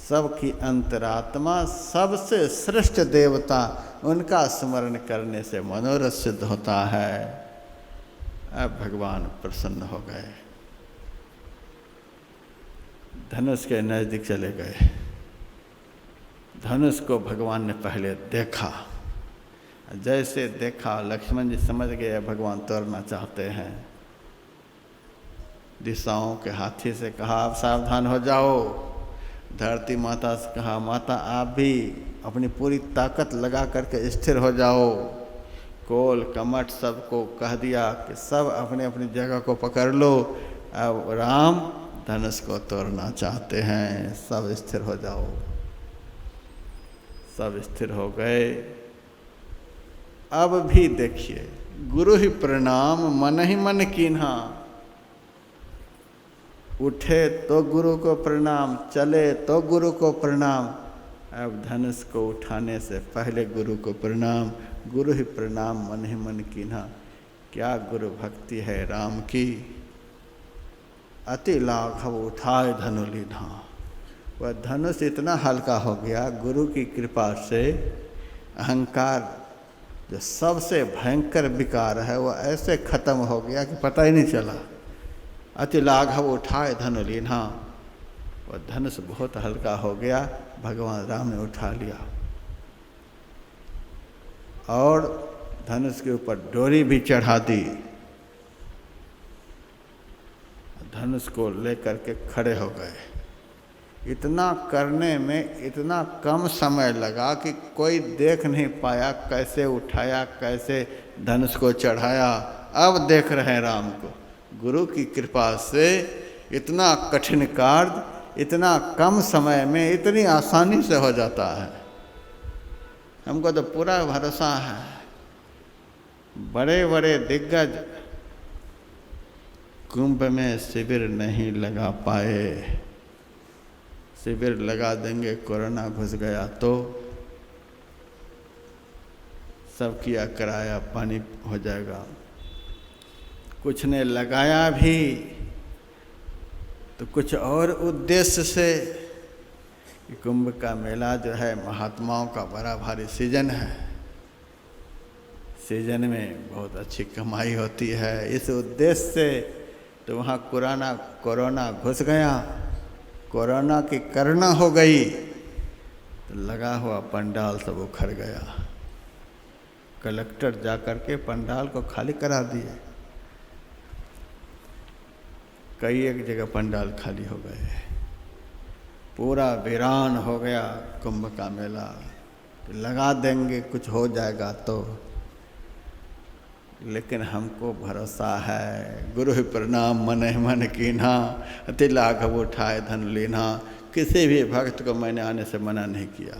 सबकी अंतरात्मा, सबसे श्रेष्ठ देवता, उनका स्मरण करने से मनोरथ सिद्ध होता है। अब भगवान प्रसन्न हो गए, धनुष के नज़दीक चले गए। धनुष को भगवान ने पहले देखा, जैसे देखा लक्ष्मण जी समझ गए भगवान तोड़ना चाहते हैं। दिशाओं के हाथी से कहा, आप सावधान हो जाओ। धरती माता से कहा, माता आप भी अपनी पूरी ताकत लगा करके स्थिर हो जाओ। कोल कमठ सबको कह दिया कि सब अपने अपनी जगह को पकड़ लो। अब राम धनुष को तोड़ना चाहते हैं, सब स्थिर हो जाओ। सब स्थिर हो गए। अब भी देखिए, गुरु ही प्रणाम मन ही मन कीन्हा। उठे तो गुरु को प्रणाम, चले तो गुरु को प्रणाम। अब धनुष को उठाने से पहले गुरु को प्रणाम। गुरु ही प्रणाम मन ही मन कीन्हा। क्या गुरु भक्ति है राम की। अति लाघव उठाए धनु लीन्हा। वह धनुष इतना हल्का हो गया गुरु की कृपा से। अहंकार जो सबसे भयंकर विकार है, वह ऐसे खत्म हो गया कि पता ही नहीं चला। अति लाघव उठाए धनु लीन्हा। वह धनुष बहुत हल्का हो गया, भगवान राम ने उठा लिया और धनुष के ऊपर डोरी भी चढ़ा दी। धनुष को लेकर के खड़े हो गए। इतना करने में इतना कम समय लगा कि कोई देख नहीं पाया कैसे उठाया, कैसे धनुष को चढ़ाया। अब देख रहे हैं राम को। गुरु की कृपा से इतना कठिन कार्य इतना कम समय में इतनी आसानी से हो जाता है। हमको तो पूरा भरोसा है। बड़े बड़े दिग्गज कुंभ में शिविर नहीं लगा पाए। शिविर लगा देंगे, कोरोना घुस गया तो सब किया कराया पानी हो जाएगा। कुछ ने लगाया भी तो कुछ और उद्देश्य से। कुंभ का मेला जो है महात्माओं का बड़ा भारी सीजन है। सीजन में बहुत अच्छी कमाई होती है। इस उद्देश्य से तो वहाँ कोरोना घुस गया, कोरोना की करना हो गई, तो लगा हुआ पंडाल सब उखड़ गया। कलेक्टर जा कर के पंडाल को खाली करा दिए। कई एक जगह पंडाल खाली हो गए, पूरा वीरान हो गया कुंभ का मेला। लगा देंगे कुछ हो जाएगा तो, लेकिन हमको भरोसा है गुरु प्रणाम मन मन कीन्हा, अति लाघव उठाए धन लीन्हा। किसी भी भक्त को मैंने आने से मना नहीं किया।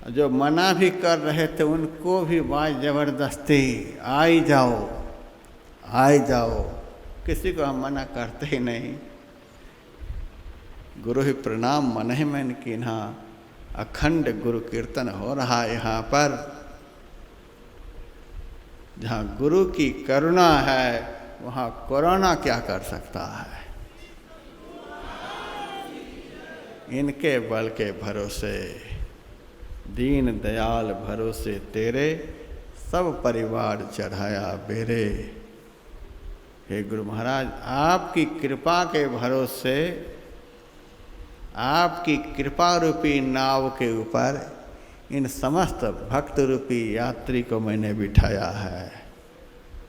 जो मना भी कर रहे थे उनको भी बात जबरदस्ती, आई जाओ आई जाओ, किसी को हम मना करते ही नहीं। गुरु ही प्रणाम मन ही मन कीन्हा, अखंड गुरु कीर्तन हो रहा है यहाँ पर। जहाँ गुरु की करुणा है वहाँ कोरोना क्या कर सकता है। इनके बल के भरोसे दीन दयाल भरोसे तेरे, सब परिवार चढ़ाया बेरे। हे गुरु महाराज, आपकी कृपा के भरोसे, आपकी कृपा रूपी नाव के ऊपर इन समस्त भक्त रूपी यात्री को मैंने बिठाया है।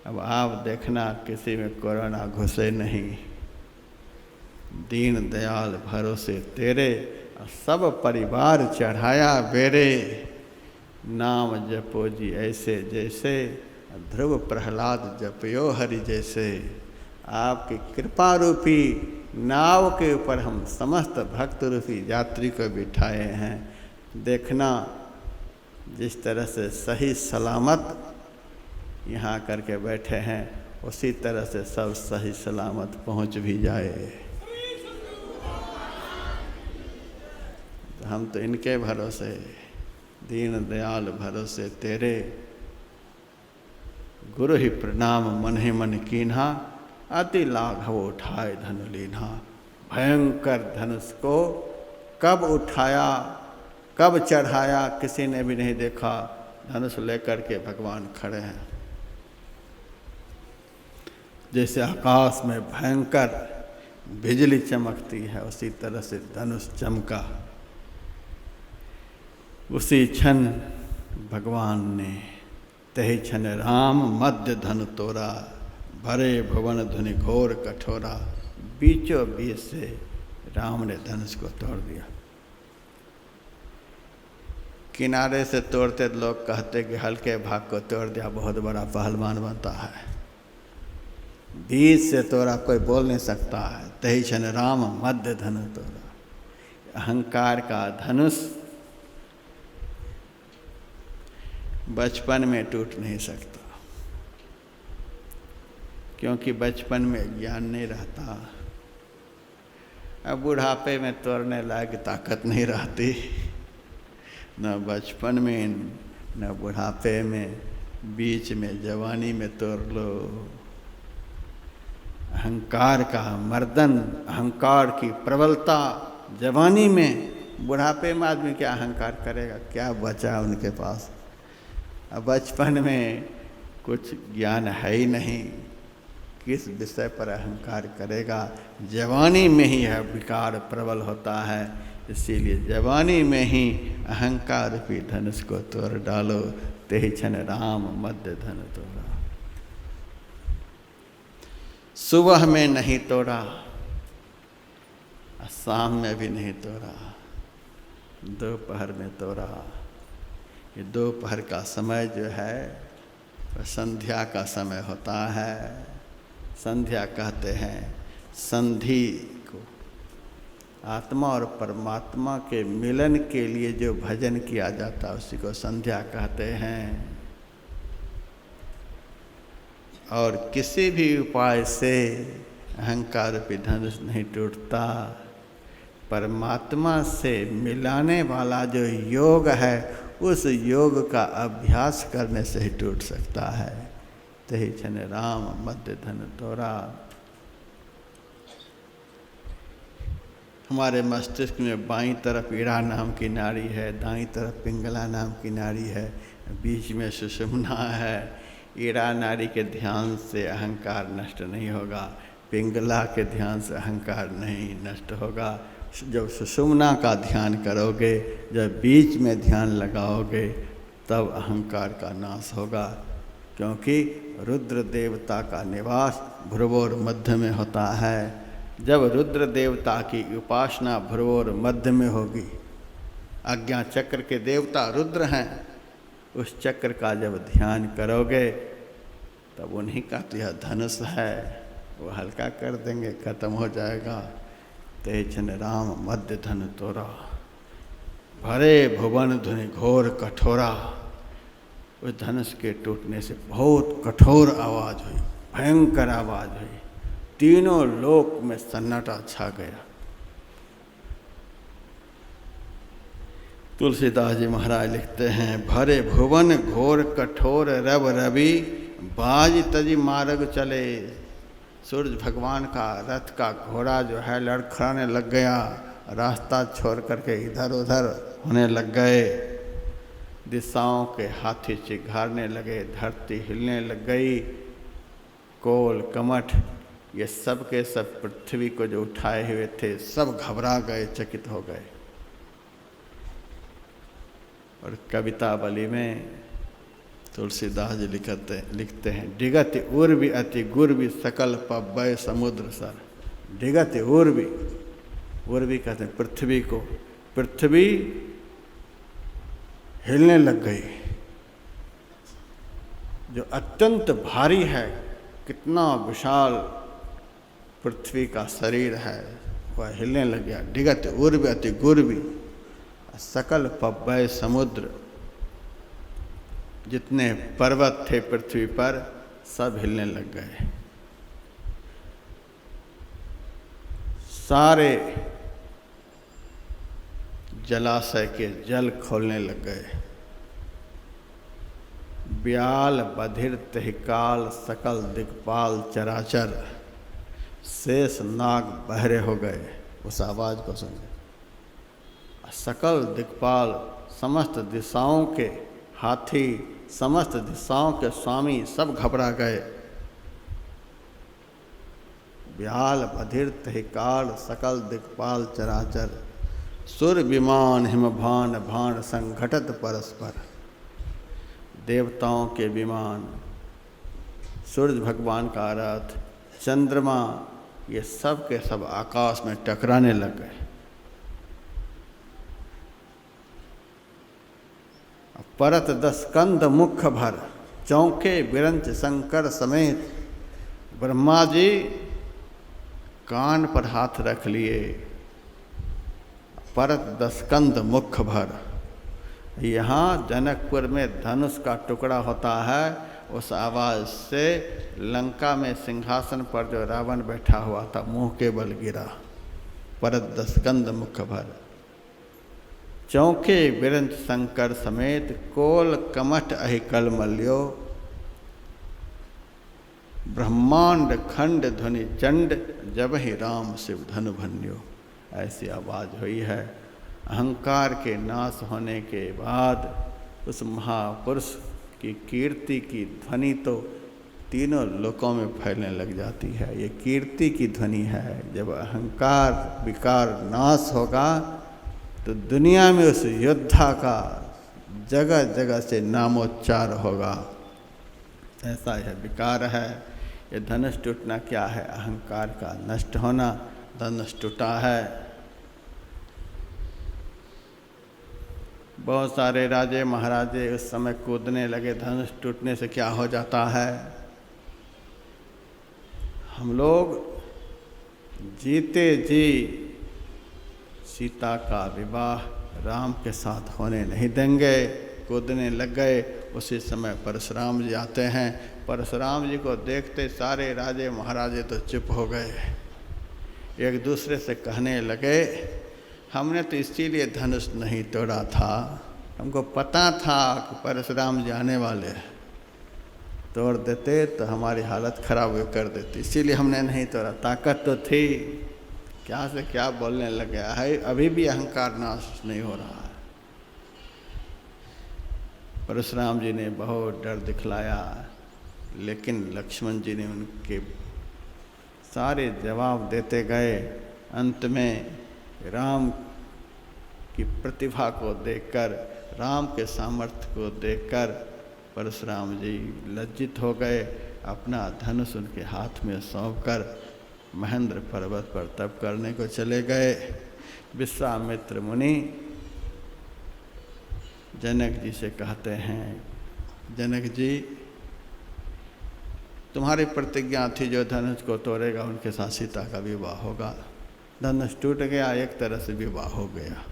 अब आप देखना किसी में कोरोना घुसे नहीं। दीन दयाल भरोसे तेरे, सब परिवार चढ़ाया बेरे। नाम जपो जी ऐसे जैसे, ध्रुव प्रहलाद जपयो हरि जैसे। आपकी कृपा रूपी नाव के ऊपर हम समस्त भक्त रूपी यात्री को बिठाए हैं। देखना जिस तरह से सही सलामत यहाँ करके बैठे हैं, उसी तरह से सब सही सलामत पहुँच भी जाए। हम तो इनके भरोसे, दीन दयाल भरोसे तेरे। गुरु ही प्रणाम मन ही मन कीन्हा, अति लाघव उठाए धन लीन्हा। भयंकर धनुष को कब उठाया कब चढ़ाया किसी ने भी नहीं देखा। धनुष लेकर के भगवान खड़े हैं। जैसे आकाश में भयंकर बिजली चमकती है, उसी तरह से धनुष चमका। उसी क्षण भगवान ने तहि क्षण राम मध्य धनु तोरा, भरे भुवन धुनि घोर कठोरा। बीचों बीच से राम ने धनुष को तोड़ दिया। किनारे से तोड़ते लोग कहते कि हल्के भाग को तोड़ दिया बहुत बड़ा पहलवान बनता है। बीच से तोड़ा कोई बोल नहीं सकता है। तहि क्षण राम मध्य धनु तोड़ा। अहंकार का धनुष बचपन में टूट नहीं सकता, क्योंकि बचपन में ज्ञान नहीं रहता। अब बुढ़ापे में तोड़ने लायक ताकत नहीं रहती, न बचपन में न बुढ़ापे में, बीच में जवानी में तोड़ लो। अहंकार का मर्दन, अहंकार की प्रबलता जवानी में, बुढ़ापे में आदमी क्या अहंकार करेगा, क्या बचा उनके पास। अब बचपन में कुछ ज्ञान है ही नहीं, किस विषय पर अहंकार करेगा। जवानी में ही है विकार प्रबल होता है, इसीलिए जवानी में ही अहंकार रूपी धनुष को तोड़ डालो। तेहि क्षण राम मध्य धनु तोड़ा। सुबह में नहीं तोड़ा, शाम में भी नहीं तोड़ा, दोपहर में तोड़ा। ये दोपहर का समय जो है वह संध्या का समय होता है। संध्या कहते हैं संधि को। आत्मा और परमात्मा के मिलन के लिए जो भजन किया जाता है उसी को संध्या कहते हैं। और किसी भी उपाय से अहंकार रूपी धनुष नहीं टूटता। परमात्मा से मिलाने वाला जो योग है उस योग का अभ्यास करने से ही टूट सकता है। तहि क्षण राम मध्य धनु तोड़ा। हमारे मस्तिष्क में बाईं तरफ ईड़ा नाम की नाड़ी है, दाईं तरफ पिंगला नाम की नाड़ी है, बीच में सुषुम्ना है। ईड़ा नाड़ी के ध्यान से अहंकार नष्ट नहीं होगा, पिंगला के ध्यान से अहंकार नहीं नष्ट होगा। जब सुषुम्ना का ध्यान करोगे, जब बीच में ध्यान लगाओगे, तब अहंकार का नाश होगा, क्योंकि रुद्र देवता का निवास भ्रुवोर मध्य में होता है। जब रुद्र देवता की उपासना भ्रुवोर मध्य में होगी, आज्ञा चक्र के देवता रुद्र हैं, उस चक्र का जब ध्यान करोगे तब उन्हीं का तो यह धनुष है, वो हल्का कर देंगे, खत्म हो जाएगा। तेजन राम मध्य धन तोरा, भरे भुवन धुनि घोर कठोरा। उस धनुष के टूटने से बहुत कठोर आवाज़ हुई, भयंकर आवाज़ हुई, तीनों लोक में सन्नाटा छा गया। तुलसीदास जी महाराज लिखते हैं, भरे भुवन घोर कठोर रव रवि, बाज तजी मार्ग चले। सूरज भगवान का रथ का घोड़ा जो है लड़खड़ाने लग गया, रास्ता छोड़ करके इधर उधर होने लग गए। दिशाओं के हाथी चिघारने लगे, धरती हिलने लग गई। कोल कमठ ये सब के सब पृथ्वी को जो उठाए हुए थे सब घबरा गए, चकित हो गए। और कवितावली में तुलसीदास जी लिखते हैं, डिगत उर्वी अति गुर्वी सकल पव्वय समुद्र सर। डिगत उर्वी, उर्वी कहते हैं पृथ्वी को, पृथ्वी हिलने लग गई। जो अत्यंत भारी है, कितना विशाल पृथ्वी का शरीर है, वह हिलने लग गया। डिगत उर्वी अति गुर्वी सकल पव्वय समुद्र, जितने पर्वत थे पृथ्वी पर सब हिलने लग गए। सारे जलाशय के जल खोलने लग गए। ब्याल बधिर तहिकाल सकल दिक्पाल चराचर, शेष नाग बहरे हो गए। उस आवाज को सुने, सकल दिक्पाल समस्त दिशाओं के हाथी, समस्त दिशाओं के स्वामी सब घबरा गए। ब्याल बधिर तहिकाल सकल दिक्पाल चराचर, सुर विमान हिमभान भान संघटत परस्पर। देवताओं के विमान, सूर्य भगवान का रथ, चंद्रमा, ये सब के सब आकाश में टकराने लग गए। परत 10 कंद मुख भर, चौके बिरंच शंकर समेत। ब्रह्मा जी कान पर हाथ रख लिए। परत 10 कंद मुख भर। यहाँ जनकपुर में धनुष का टुकड़ा होता है, उस आवाज़ से लंका में सिंहासन पर जो रावण बैठा हुआ था मुंह के बल गिरा। परत 10 कंद मुख भर, चौके बिरंच शंकर समेत। कोल कमठ अहिकल मल्यो, ब्रह्मांड खंड ध्वनि चंड, जब ही राम शिव धनु भन्यो। ऐसी आवाज़ हुई है। अहंकार के नाश होने के बाद उस महापुरुष की कीर्ति की ध्वनि तो तीनों लोकों में फैलने लग जाती है। ये कीर्ति की ध्वनि है। जब अहंकार विकार नाश होगा तो दुनिया में उस योद्धा का जगह जगह से नामोच्चार होगा। ऐसा यह विकार है। ये धनुष टूटना क्या है? अहंकार का नष्ट होना। धनुष टूटा है। बहुत सारे राजे महाराजे उस समय कूदने लगे। धनुष टूटने से क्या हो जाता है? हम लोग जीते जी सीता का विवाह राम के साथ होने नहीं देंगे। कूदने लग गए। उसी समय परशुराम जी आते हैं। परशुराम जी को देखते सारे राजे महाराजे तो चुप हो गए। एक दूसरे से कहने लगे, हमने तो इसीलिए धनुष नहीं तोड़ा था, हमको पता था कि परशुराम जी आने वाले हैं। तोड़ देते तो हमारी हालत खराब कर देती, इसीलिए हमने नहीं तोड़ा। ताकत तो थी। क्या से क्या बोलने लग गया है। अभी भी अहंकार नाश नहीं हो रहा है। परशुराम जी ने बहुत डर दिखलाया, लेकिन लक्ष्मण जी ने उनके सारे जवाब देते गए। अंत में राम की प्रतिभा को देखकर, राम के सामर्थ्य को देखकर परशुराम जी लज्जित हो गए। अपना धनुष उनके हाथ में सौंपकर महेंद्र पर्वत पर तप करने को चले गए। विश्वामित्र मुनि जनक जी से कहते हैं, जनक जी तुम्हारी प्रतिज्ञा थी जो धनुष को तोड़ेगा उनके साथ सीता का विवाह होगा। धनुष टूट गया, एक तरह से विवाह हो गया।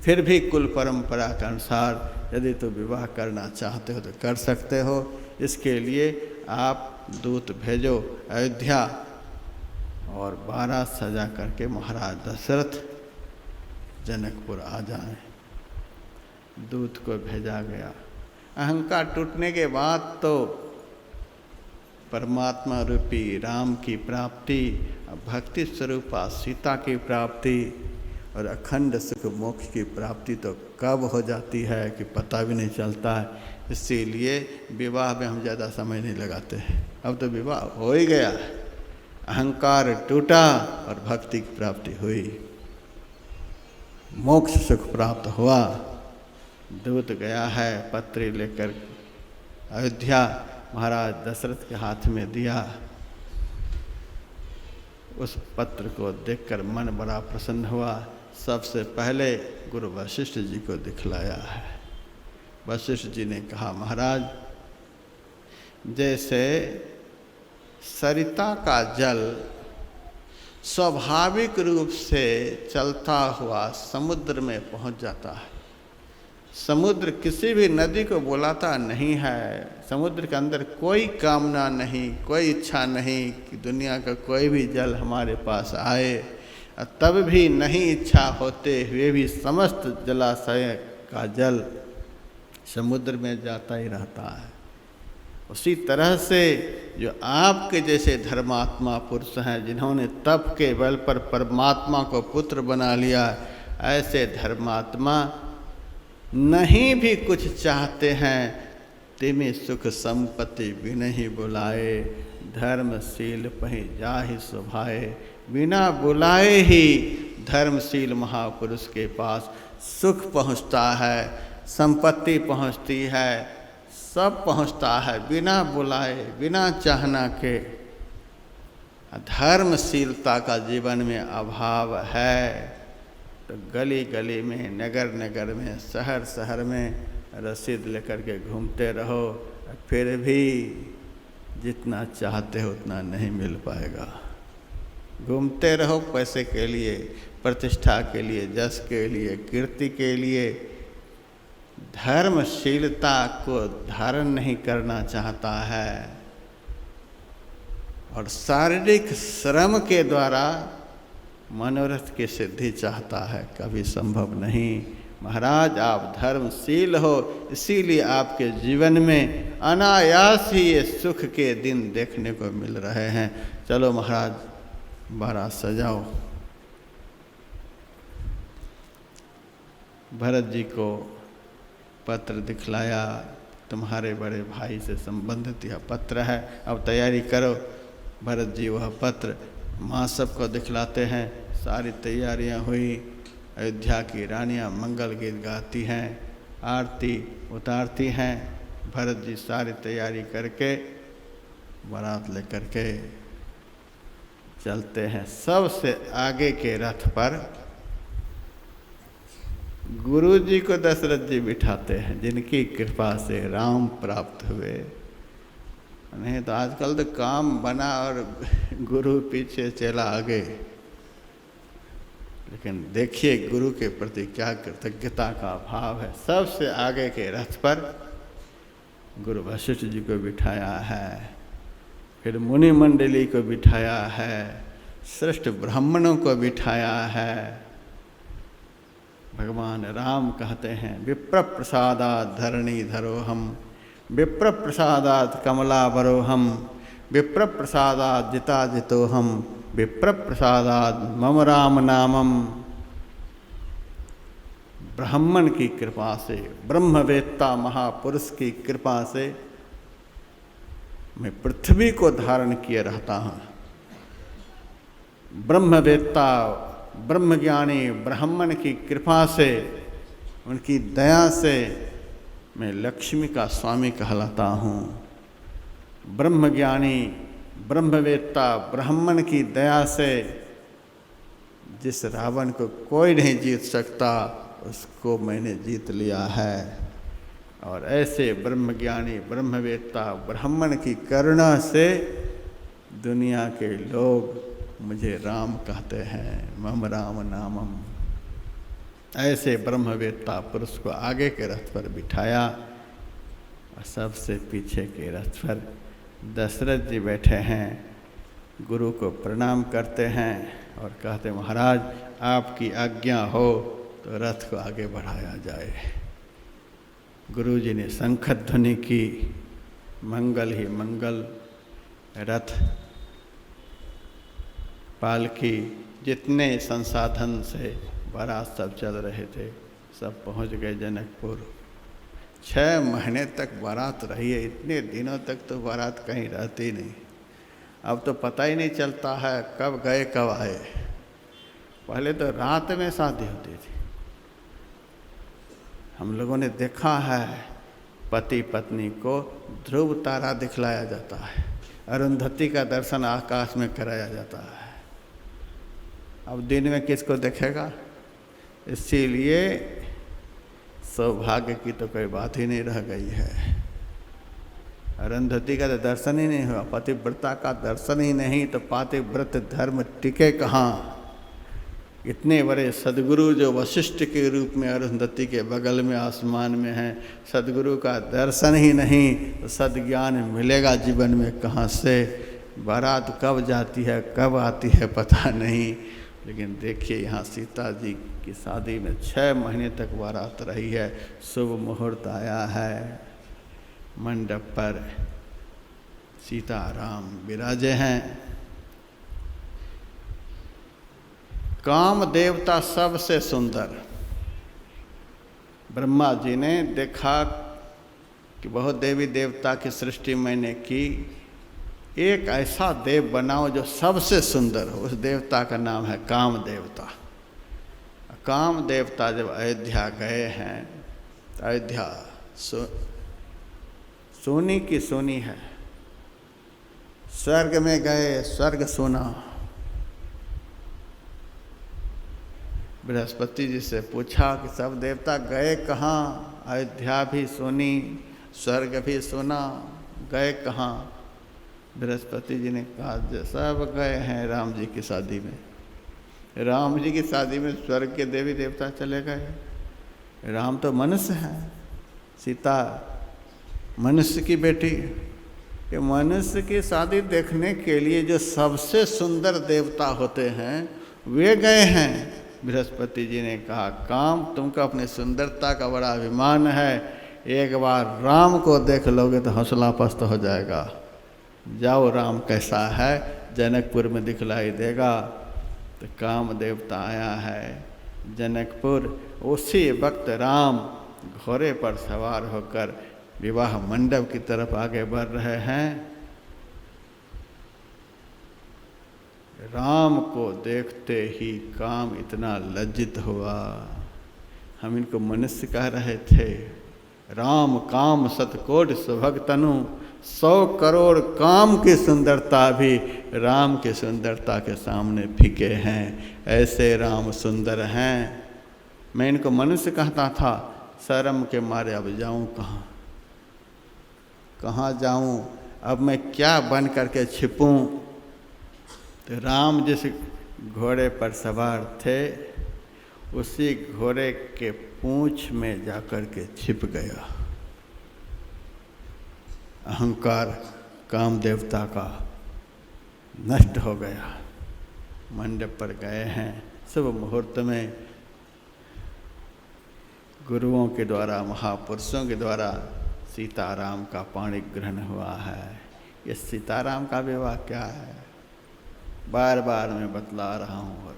फिर भी कुल परंपरा के अनुसार यदि तो विवाह करना चाहते हो तो कर सकते हो। इसके लिए आप दूत भेजो अयोध्या और 12 सजा करके महाराज दशरथ जनकपुर आ जाएं। दूत को भेजा गया। अहंकार टूटने के बाद तो परमात्मा रूपी राम की प्राप्ति, भक्ति स्वरूपा सीता की प्राप्ति और अखंड सुख मोक्ष की प्राप्ति तो कब हो जाती है कि पता भी नहीं चलता है। इसीलिए विवाह में हम ज़्यादा समय नहीं लगाते हैं। अब तो विवाह हो ही गया, अहंकार टूटा और भक्ति की प्राप्ति हुई, मोक्ष सुख प्राप्त हुआ। दूत गया है पत्र लेकर अयोध्या, महाराज दशरथ के हाथ में दिया। उस पत्र को देखकर मन बड़ा प्रसन्न हुआ। सबसे पहले गुरु वशिष्ठ जी को दिखलाया है। वशिष्ठ जी ने कहा, महाराज जैसे सरिता का जल स्वाभाविक रूप से चलता हुआ समुद्र में पहुंच जाता है, समुद्र किसी भी नदी को बुलाता नहीं है। समुद्र के अंदर कोई कामना नहीं, कोई इच्छा नहीं कि दुनिया का कोई भी जल हमारे पास आए, तब भी नहीं इच्छा होते हुए भी समस्त जलाशय का जल समुद्र में जाता ही रहता है। उसी तरह से जो आपके जैसे धर्मात्मा पुरुष हैं, जिन्होंने तप के बल पर परमात्मा को पुत्र बना लिया, ऐसे धर्मात्मा नहीं भी कुछ चाहते हैं, तिमी सुख संपत्ति बिनहि बुलाए, धर्मशील पहि जाहि सुभाए। बिना बुलाए ही धर्मशील महापुरुष के पास सुख पहुँचता है, संपत्ति पहुँचती है, सब पहुँचता है बिना बुलाए, बिना चाहना के। धर्मशीलता का जीवन में अभाव है तो गली गली में, नगर नगर में, शहर शहर में रसीद लेकर के घूमते रहो, फिर भी जितना चाहते हो उतना नहीं मिल पाएगा। घूमते रहो पैसे के लिए, प्रतिष्ठा के लिए, जस के लिए, कीर्ति के लिए। धर्मशीलता को धारण नहीं करना चाहता है और शारीरिक श्रम के द्वारा मनोरथ की सिद्धि चाहता है, कभी संभव नहीं। महाराज आप धर्मशील हो, इसीलिए आपके जीवन में अनायास ही ये सुख के दिन देखने को मिल रहे हैं। चलो महाराज बारात सजाओ। भरत जी को पत्र दिखलाया, तुम्हारे बड़े भाई से संबंधित यह पत्र है, अब तैयारी करो। भरत जी वह पत्र माँ सबको दिखलाते हैं। सारी तैयारियां हुई। अयोध्या की रानियां मंगल गीत गाती हैं, आरती उतारती हैं। भरत जी सारी तैयारी करके बारात लेकर के चलते हैं। सबसे आगे के रथ पर गुरु जी को दशरथ जी बिठाते हैं, जिनकी कृपा से राम प्राप्त हुए। नहीं तो आजकल तो काम बना और गुरु पीछे चला आगे। लेकिन देखिए गुरु के प्रति क्या कृतज्ञता का भाव है। सबसे आगे के रथ पर गुरु वशिष्ठ जी को बिठाया है, फिर मुनि मंडली को बिठाया है, श्रेष्ठ ब्राह्मणों को बिठाया है। भगवान राम कहते हैं, विप्र प्रसादात् धरणी धरोहम, विप्र प्रसादात् कमलावरोहम, विप्र प्रसादात् जिताजितोहम, विप्र प्रसादात् मम राम नामम। ब्राह्मण की कृपा से, ब्रह्मवेत्ता महापुरुष की कृपा से मैं पृथ्वी को धारण किए रहता हूँ। ब्रह्मवेत्ता, ब्रह्मज्ञानी ब्राह्मण की कृपा से, उनकी दया से मैं लक्ष्मी का स्वामी कहलाता हूँ। ब्रह्मज्ञानी ब्रह्मवेत्ता ब्राह्मण की दया से जिस रावण को कोई नहीं जीत सकता उसको मैंने जीत लिया है। और ऐसे ब्रह्मज्ञानी ब्रह्मवेत्ता ब्राह्मण की करुणा से दुनिया के लोग मुझे राम कहते हैं, मम राम नामम। ऐसे ब्रह्मवेत्ता पुरुष को आगे के रथ पर बिठाया और सबसे पीछे के रथ पर दशरथ जी बैठे हैं। गुरु को प्रणाम करते हैं और कहते महाराज आपकी आज्ञा हो तो रथ को आगे बढ़ाया जाए। गुरु जी ने शंख ध्वनि की, मंगल ही मंगल। रथ पालकी जितने संसाधन से बारात सब चल रहे थे सब पहुंच गए जनकपुर। 6 महीने तक बारात रही है। इतने दिनों तक तो बारात कहीं रहती नहीं। अब तो पता ही नहीं चलता है कब गए कब आए। पहले तो रात में शादी होती थी। हम लोगों ने देखा है पति पत्नी को ध्रुव तारा दिखलाया जाता है, अरुंधति का दर्शन आकाश में कराया जाता है। अब दिन में किसको देखेगा? इसीलिए सौभाग्य की तो कोई बात ही नहीं रह गई है। अरुंधति का तो दर्शन ही नहीं हुआ, पतिव्रता का दर्शन ही नहीं तो पातिव्रत धर्म टिके कहाँ? इतने बड़े सदगुरु जो वशिष्ठ के रूप में अरुंधति के बगल में आसमान में हैं, सदगुरु का दर्शन ही नहीं तो सद्ज्ञान मिलेगा जीवन में कहाँ से? बारात कब जाती है कब आती है पता नहीं। लेकिन देखिए यहाँ सीता जी की शादी में 6 महीने तक बारात रही है। शुभ मुहूर्त आया है, मंडप पर सीता राम विराजे हैं। काम देवता सबसे सुंदर। ब्रह्मा जी ने देखा कि बहुत देवी देवता की सृष्टि मैंने की, एक ऐसा देव बनाओ जो सबसे सुंदर हो। उस देवता का नाम है काम देवता। काम देवता जब अयोध्या गए हैं तो अयोध्या सोनी की सोनी है। स्वर्ग में गए, स्वर्ग सोना। बृहस्पति जी से पूछा कि सब देवता गए कहाँ? अयोध्या भी सोनी, स्वर्ग भी सोना, गए कहाँ? बृहस्पति जी ने कहा सब गए हैं राम जी की शादी में। राम जी की शादी में स्वर्ग के देवी देवता चले गए। राम तो मनुष्य हैं, सीता मनुष्य की बेटी। कि मनुष्य की शादी देखने के लिए जो सबसे सुंदर देवता होते हैं वे गए हैं। बृहस्पति जी ने कहा काम तुमको अपनी सुंदरता का बड़ा अभिमान है, एक बार राम को देख लोगे तो हौसला पस्त हो जाएगा। जाओ राम कैसा है जनकपुर में दिखलाई देगा। तो काम देवता आया है जनकपुर। उसी वक्त राम घोड़े पर सवार होकर विवाह मंडप की तरफ आगे बढ़ रहे हैं। राम को देखते ही काम इतना लज्जित हुआ। हम इनको मनुष्य कह रहे थे। राम काम सतकोटि सुभग तनु, 100 करोड़ काम की सुंदरता भी राम की सुंदरता के सामने फीके हैं। ऐसे राम सुंदर हैं। मैं इनको मनुष्य कहता था, शर्म के मारे अब जाऊं कहाँ? कहाँ जाऊं? अब मैं क्या बन करके छिपूं? तो राम जिस घोड़े पर सवार थे उसी घोड़े के पूंछ में जाकर के छिप गया। अहंकार काम देवता का नष्ट हो गया। मंडप पर गए हैं। शुभ मुहूर्त में गुरुओं के द्वारा महापुरुषों के द्वारा सीताराम का पाणि ग्रहण हुआ है। ये सीताराम का विवाह क्या है? बार बार मैं बतला रहा हूँ। और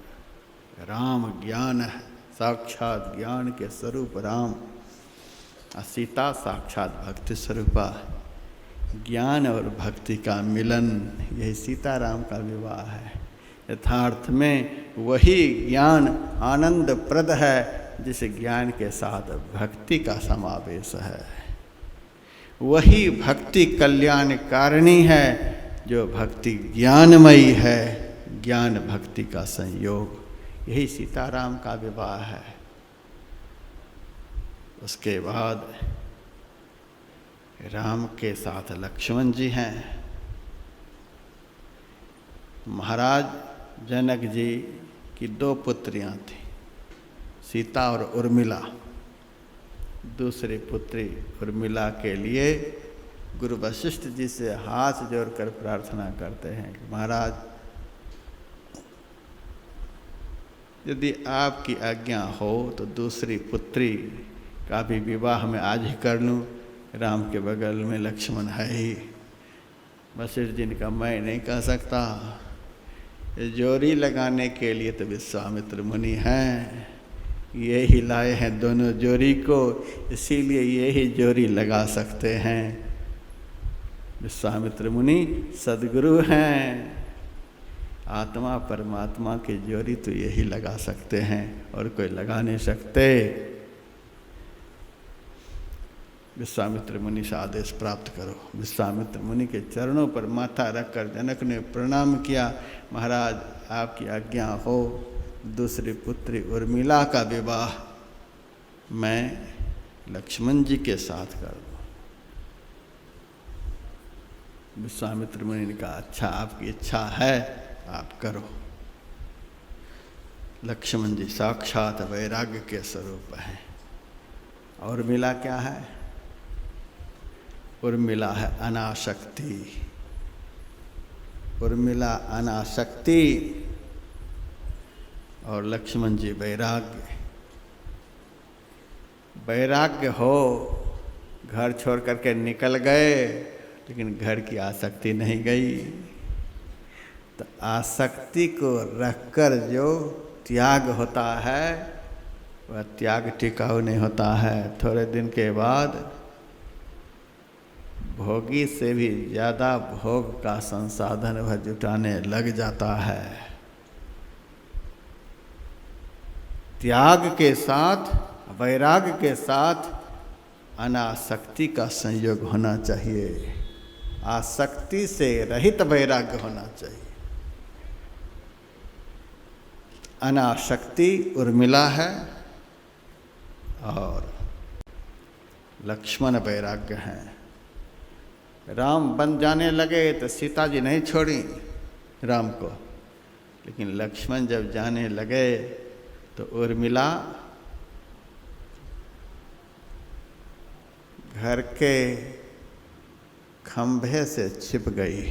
राम ज्ञान है, साक्षात ज्ञान के स्वरूप राम। और सीता साक्षात भक्ति स्वरूपा। ज्ञान और भक्ति का मिलन, यही सीताराम का विवाह है। यथार्थ में वही ज्ञान आनंद प्रद है जिस ज्ञान के साथ भक्ति का समावेश है। वही भक्ति कल्याणकारिणी है जो भक्ति ज्ञानमयी है, ज्ञान भक्ति का संयोग। यही सीताराम का विवाह है। उसके बाद राम के साथ लक्ष्मण जी हैं। महाराज जनक जी की 2 पुत्रियां थीं, सीता और उर्मिला। दूसरी पुत्री उर्मिला के लिए गुरु वशिष्ठ जी से हाथ जोड़कर प्रार्थना करते हैं कि महाराज, यदि आपकी आज्ञा हो तो दूसरी पुत्री का भी विवाह मैं आज ही कर लूं। राम के बगल में लक्ष्मण है ही। वशिष्ठ जी ने कहा मैं नहीं कह सकता, जोड़ी लगाने के लिए तो विश्वामित्र मुनि हैं, ये ही लाए हैं दोनों जोड़ी को, इसीलिए ये ही जोड़ी लगा सकते हैं। विश्वामित्र मुनि सद्गुरु हैं, आत्मा परमात्मा की जोड़ी तो यही लगा सकते हैं और कोई लगा नहीं सकते। विश्वामित्र मुनि से आदेश प्राप्त करो। विश्वामित्र मुनि के चरणों पर माथा रखकर जनक ने प्रणाम किया। महाराज आपकी आज्ञा हो, दूसरी पुत्री उर्मिला का विवाह मैं लक्ष्मण जी के साथ कर दूं। विश्वामित्र मुनि ने कहा अच्छा, आपकी इच्छा है आप करो। लक्ष्मण जी साक्षात वैराग्य के स्वरूप हैं। और उर्मिला क्या है? उर्मिला है अनासक्ति। उर्मिला अनासक्ति और लक्ष्मण जी वैराग्य। वैराग्य हो, घर छोड़ करके निकल गए लेकिन घर की आसक्ति नहीं गई। तो आसक्ति को रखकर जो त्याग होता है वह त्याग टिकाऊ नहीं होता है। थोड़े दिन के बाद भोगी से भी ज़्यादा भोग का संसाधन वह जुटाने लग जाता है। त्याग के साथ, वैराग्य के साथ अनासक्ति का संयोग होना चाहिए। आसक्ति से रहित वैराग्य होना चाहिए। अनासक्ति उर्मिला है और लक्ष्मण वैराग्य हैं। राम बन जाने लगे तो सीता जी नहीं छोड़ी राम को, लेकिन लक्ष्मण जब जाने लगे तो उर्मिला घर के खंभे से छिप गई।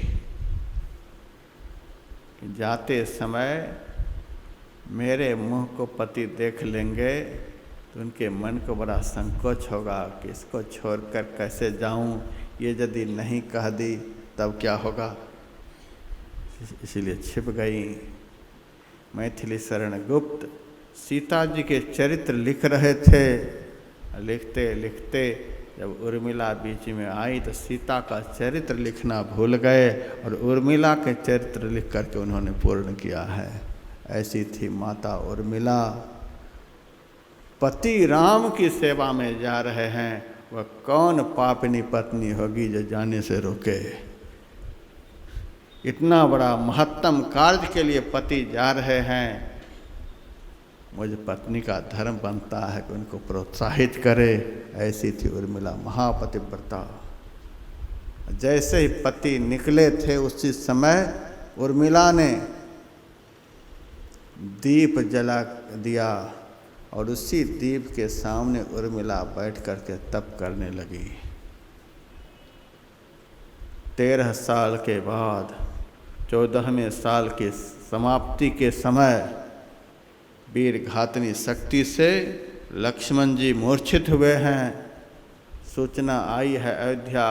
जाते समय मेरे मुंह को पति देख लेंगे तो उनके मन को बड़ा संकोच होगा कि इसको छोड़कर कैसे जाऊं, ये यदि नहीं कह दी तब क्या होगा। इसलिए छिप गई। मैथिली शरण गुप्त सीता जी के चरित्र लिख रहे थे। लिखते लिखते जब उर्मिला बीच में आई तो सीता का चरित्र लिखना भूल गए और उर्मिला के चरित्र लिख करके उन्होंने पूर्ण किया है। ऐसी थी माता उर्मिला। पति राम की सेवा में जा रहे हैं, वह कौन पापनी पत्नी होगी जो जाने से रोके। इतना बड़ा महत्तम कार्य के लिए पति जा रहे हैं, मुझ पत्नी का धर्म बनता है कि उनको प्रोत्साहित करे। ऐसी थी उर्मिला महापतिव्रता। जैसे ही पति निकले थे उसी समय उर्मिला ने दीप जला दिया और उसी दीप के सामने उर्मिला बैठ करके तप करने लगी। 13 साल के बाद 14वें साल की समाप्ति के समय वीर घातनी शक्ति से लक्ष्मण जी मूर्छित हुए हैं। सूचना आई है अयोध्या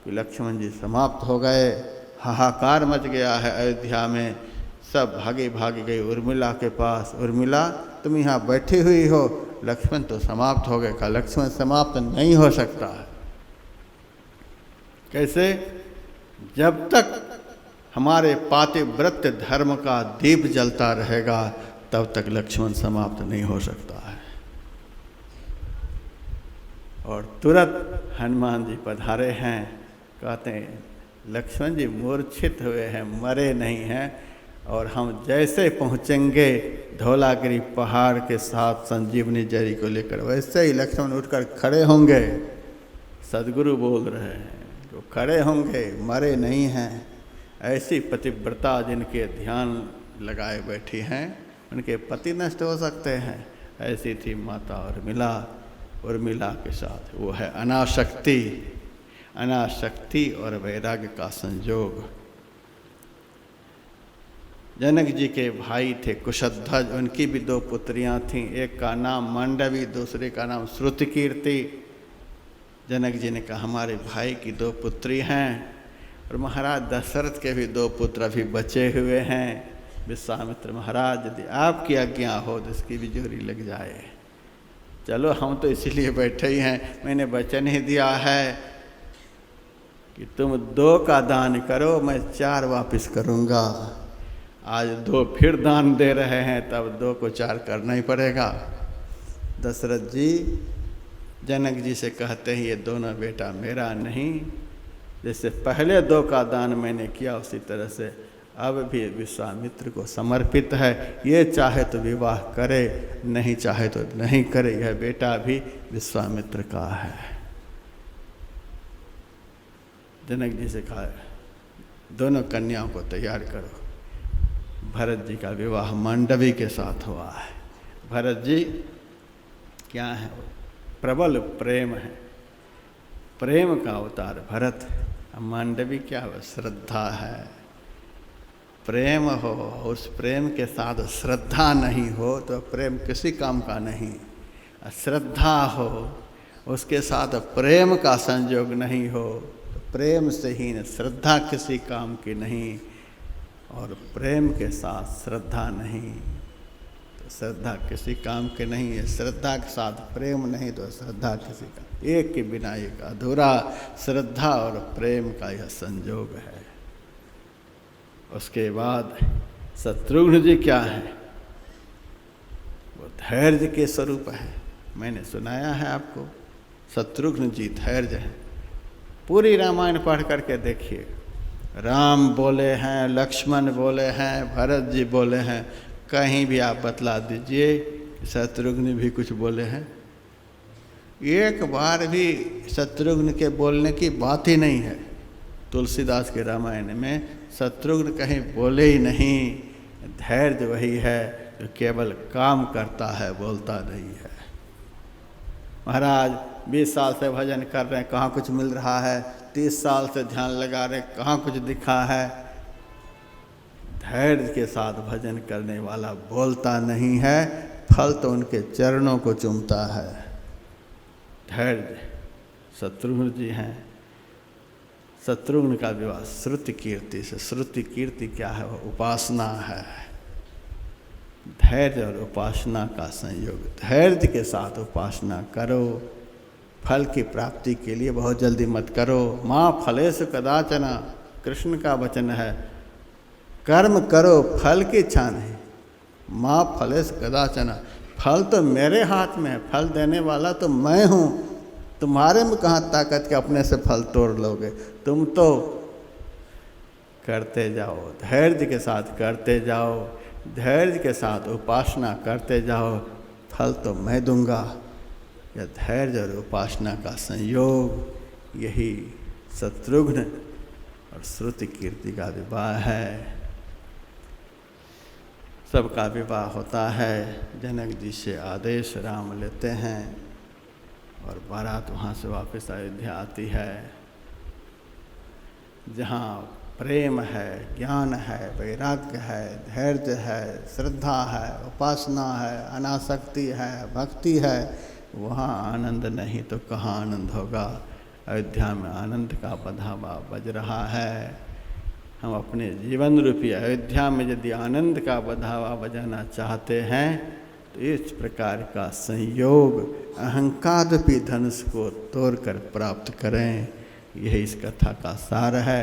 कि लक्ष्मण जी समाप्त हो गए। हाहाकार मच गया है अयोध्या में। सब भागी गई उर्मिला के पास। उर्मिला तुम यहाँ बैठी हुई हो, लक्ष्मण तो समाप्त हो गए। कहा लक्ष्मण समाप्त नहीं हो सकता है। कैसे? जब तक हमारे पातिव्रत धर्म का दीप जलता रहेगा तब तक लक्ष्मण समाप्त नहीं हो सकता है। और तुरंत हनुमान जी पधारे हैं, कहते हैं लक्ष्मण जी मूर्छित हुए हैं, मरे नहीं हैं, और हम जैसे पहुँचेंगे धौलागिरी पहाड़ के साथ संजीवनी जरी को लेकर, वैसे ही लक्ष्मण उठकर खड़े होंगे। सदगुरु बोल रहे हैं वो खड़े होंगे, मरे नहीं हैं। ऐसी पतिव्रता जिनके ध्यान लगाए बैठी हैं, उनके पति नष्ट हो सकते हैं, ऐसी थी माता उर्मिला के साथ। वो है अनासक्ति, अनासक्ति और वैराग्य का संयोग। जनक जी के भाई थे कुशध्वज, उनकी भी 2 पुत्रियां थीं, एक का नाम मांडवी, दूसरे का नाम श्रुतिकीर्ति। जनक जी ने कहा हमारे भाई की 2 पुत्री हैं, और महाराज दशरथ के भी 2 पुत्र अभी बचे हुए हैं। विश्वामित्र महाराज यदि आपकी आज्ञा हो तो इसकी भी जोरी लग जाए। चलो हम तो इसीलिए बैठे ही हैं, मैंने वचन ही दिया है कि तुम 2 का दान करो, मैं 4 वापस करूँगा। आज 2 फिर दान दे रहे हैं, तब 2 को 4 करना ही पड़ेगा। दशरथ जी जनक जी से कहते हैं ये दोनों बेटा मेरा नहीं, जैसे पहले 2 का दान मैंने किया उसी तरह से अब भी विश्वामित्र को समर्पित है। ये चाहे तो विवाह करे, नहीं चाहे तो नहीं करे, यह बेटा भी विश्वामित्र का है। जनक जी से कहा दोनों कन्याओं को तैयार करो। भरत जी का विवाह मांडवी के साथ हुआ है। भरत जी क्या है, प्रबल प्रेम है, प्रेम का अवतार भरत। मांडवी क्या है, श्रद्धा है। प्रेम हो, उस प्रेम के साथ श्रद्धा नहीं हो तो प्रेम किसी काम का नहीं। श्रद्धा हो, उसके साथ प्रेम का संयोग नहीं हो तो प्रेम से ही श्रद्धा किसी काम की नहीं, और प्रेम के साथ श्रद्धा नहीं तो श्रद्धा किसी काम की नहीं है। श्रद्धा के साथ प्रेम नहीं तो श्रद्धा किसी का, एक के बिना एक अधूरा। श्रद्धा और प्रेम का यह संयोग है। उसके बाद शत्रुघ्न जी क्या है, वो धैर्य के स्वरूप है। मैंने सुनाया है आपको, शत्रुघ्न जी धैर्य है। पूरी रामायण पढ़ करके देखिए, राम बोले हैं, लक्ष्मण बोले हैं, भरत जी बोले हैं, कहीं भी आप बतला दीजिए शत्रुघ्न भी कुछ बोले हैं? एक बार भी शत्रुघ्न के बोलने की बात ही नहीं है। तुलसीदास के रामायण में शत्रुघ्न कहीं बोले ही नहीं। धैर्य वही है जो केवल काम करता है, बोलता नहीं है। महाराज 20 साल से भजन कर रहे हैं, कहाँ कुछ मिल रहा है? 30 साल से ध्यान लगा रहे हैं, कहाँ कुछ दिखा है? धैर्य के साथ भजन करने वाला बोलता नहीं है, फल तो उनके चरणों को चूमता है। धैर्य शत्रुघ्न जी हैं। शत्रुघ्न का विवाह श्रुति कीर्ति से। श्रुति कीर्ति क्या है? वह उपासना है। धैर्य और उपासना का संयोग। धैर्य के साथ उपासना करो, फल की प्राप्ति के लिए बहुत जल्दी मत करो। माँ फलेषु कदाचन, कृष्ण का वचन है। कर्म करो, फल की इच्छा नहीं। माँ फलेषु कदाचन, फल तो मेरे हाथ में है, फल देने वाला तो मैं हूँ। तुम्हारे में कहाँ ताकत के अपने से फल तोड़ लोगे? तुम तो करते जाओ, धैर्य के साथ करते जाओ, धैर्य के साथ उपासना करते जाओ, फल तो मैं दूंगा। यह धैर्य और उपासना का संयोग, यही शत्रुघ्न और श्रुति कीर्ति का विवाह है। सबका विवाह होता है। जनक जी से आदेश राम लेते हैं और बारात वहाँ से वापस अयोध्या आती है। जहाँ प्रेम है, ज्ञान है, वैराग्य है, धैर्य है, श्रद्धा है, उपासना है, अनासक्ति है, भक्ति है, वहाँ आनंद नहीं तो कहाँ आनंद होगा? अयोध्या में आनंद का बधावा बज रहा है। हम अपने जीवन रूपी अयोध्या में यदि आनंद का बधावा बजाना चाहते हैं तो इस प्रकार का संयोग अहंकार रूपी धनुष को तोड़कर प्राप्त करें। यही इस कथा का सार है।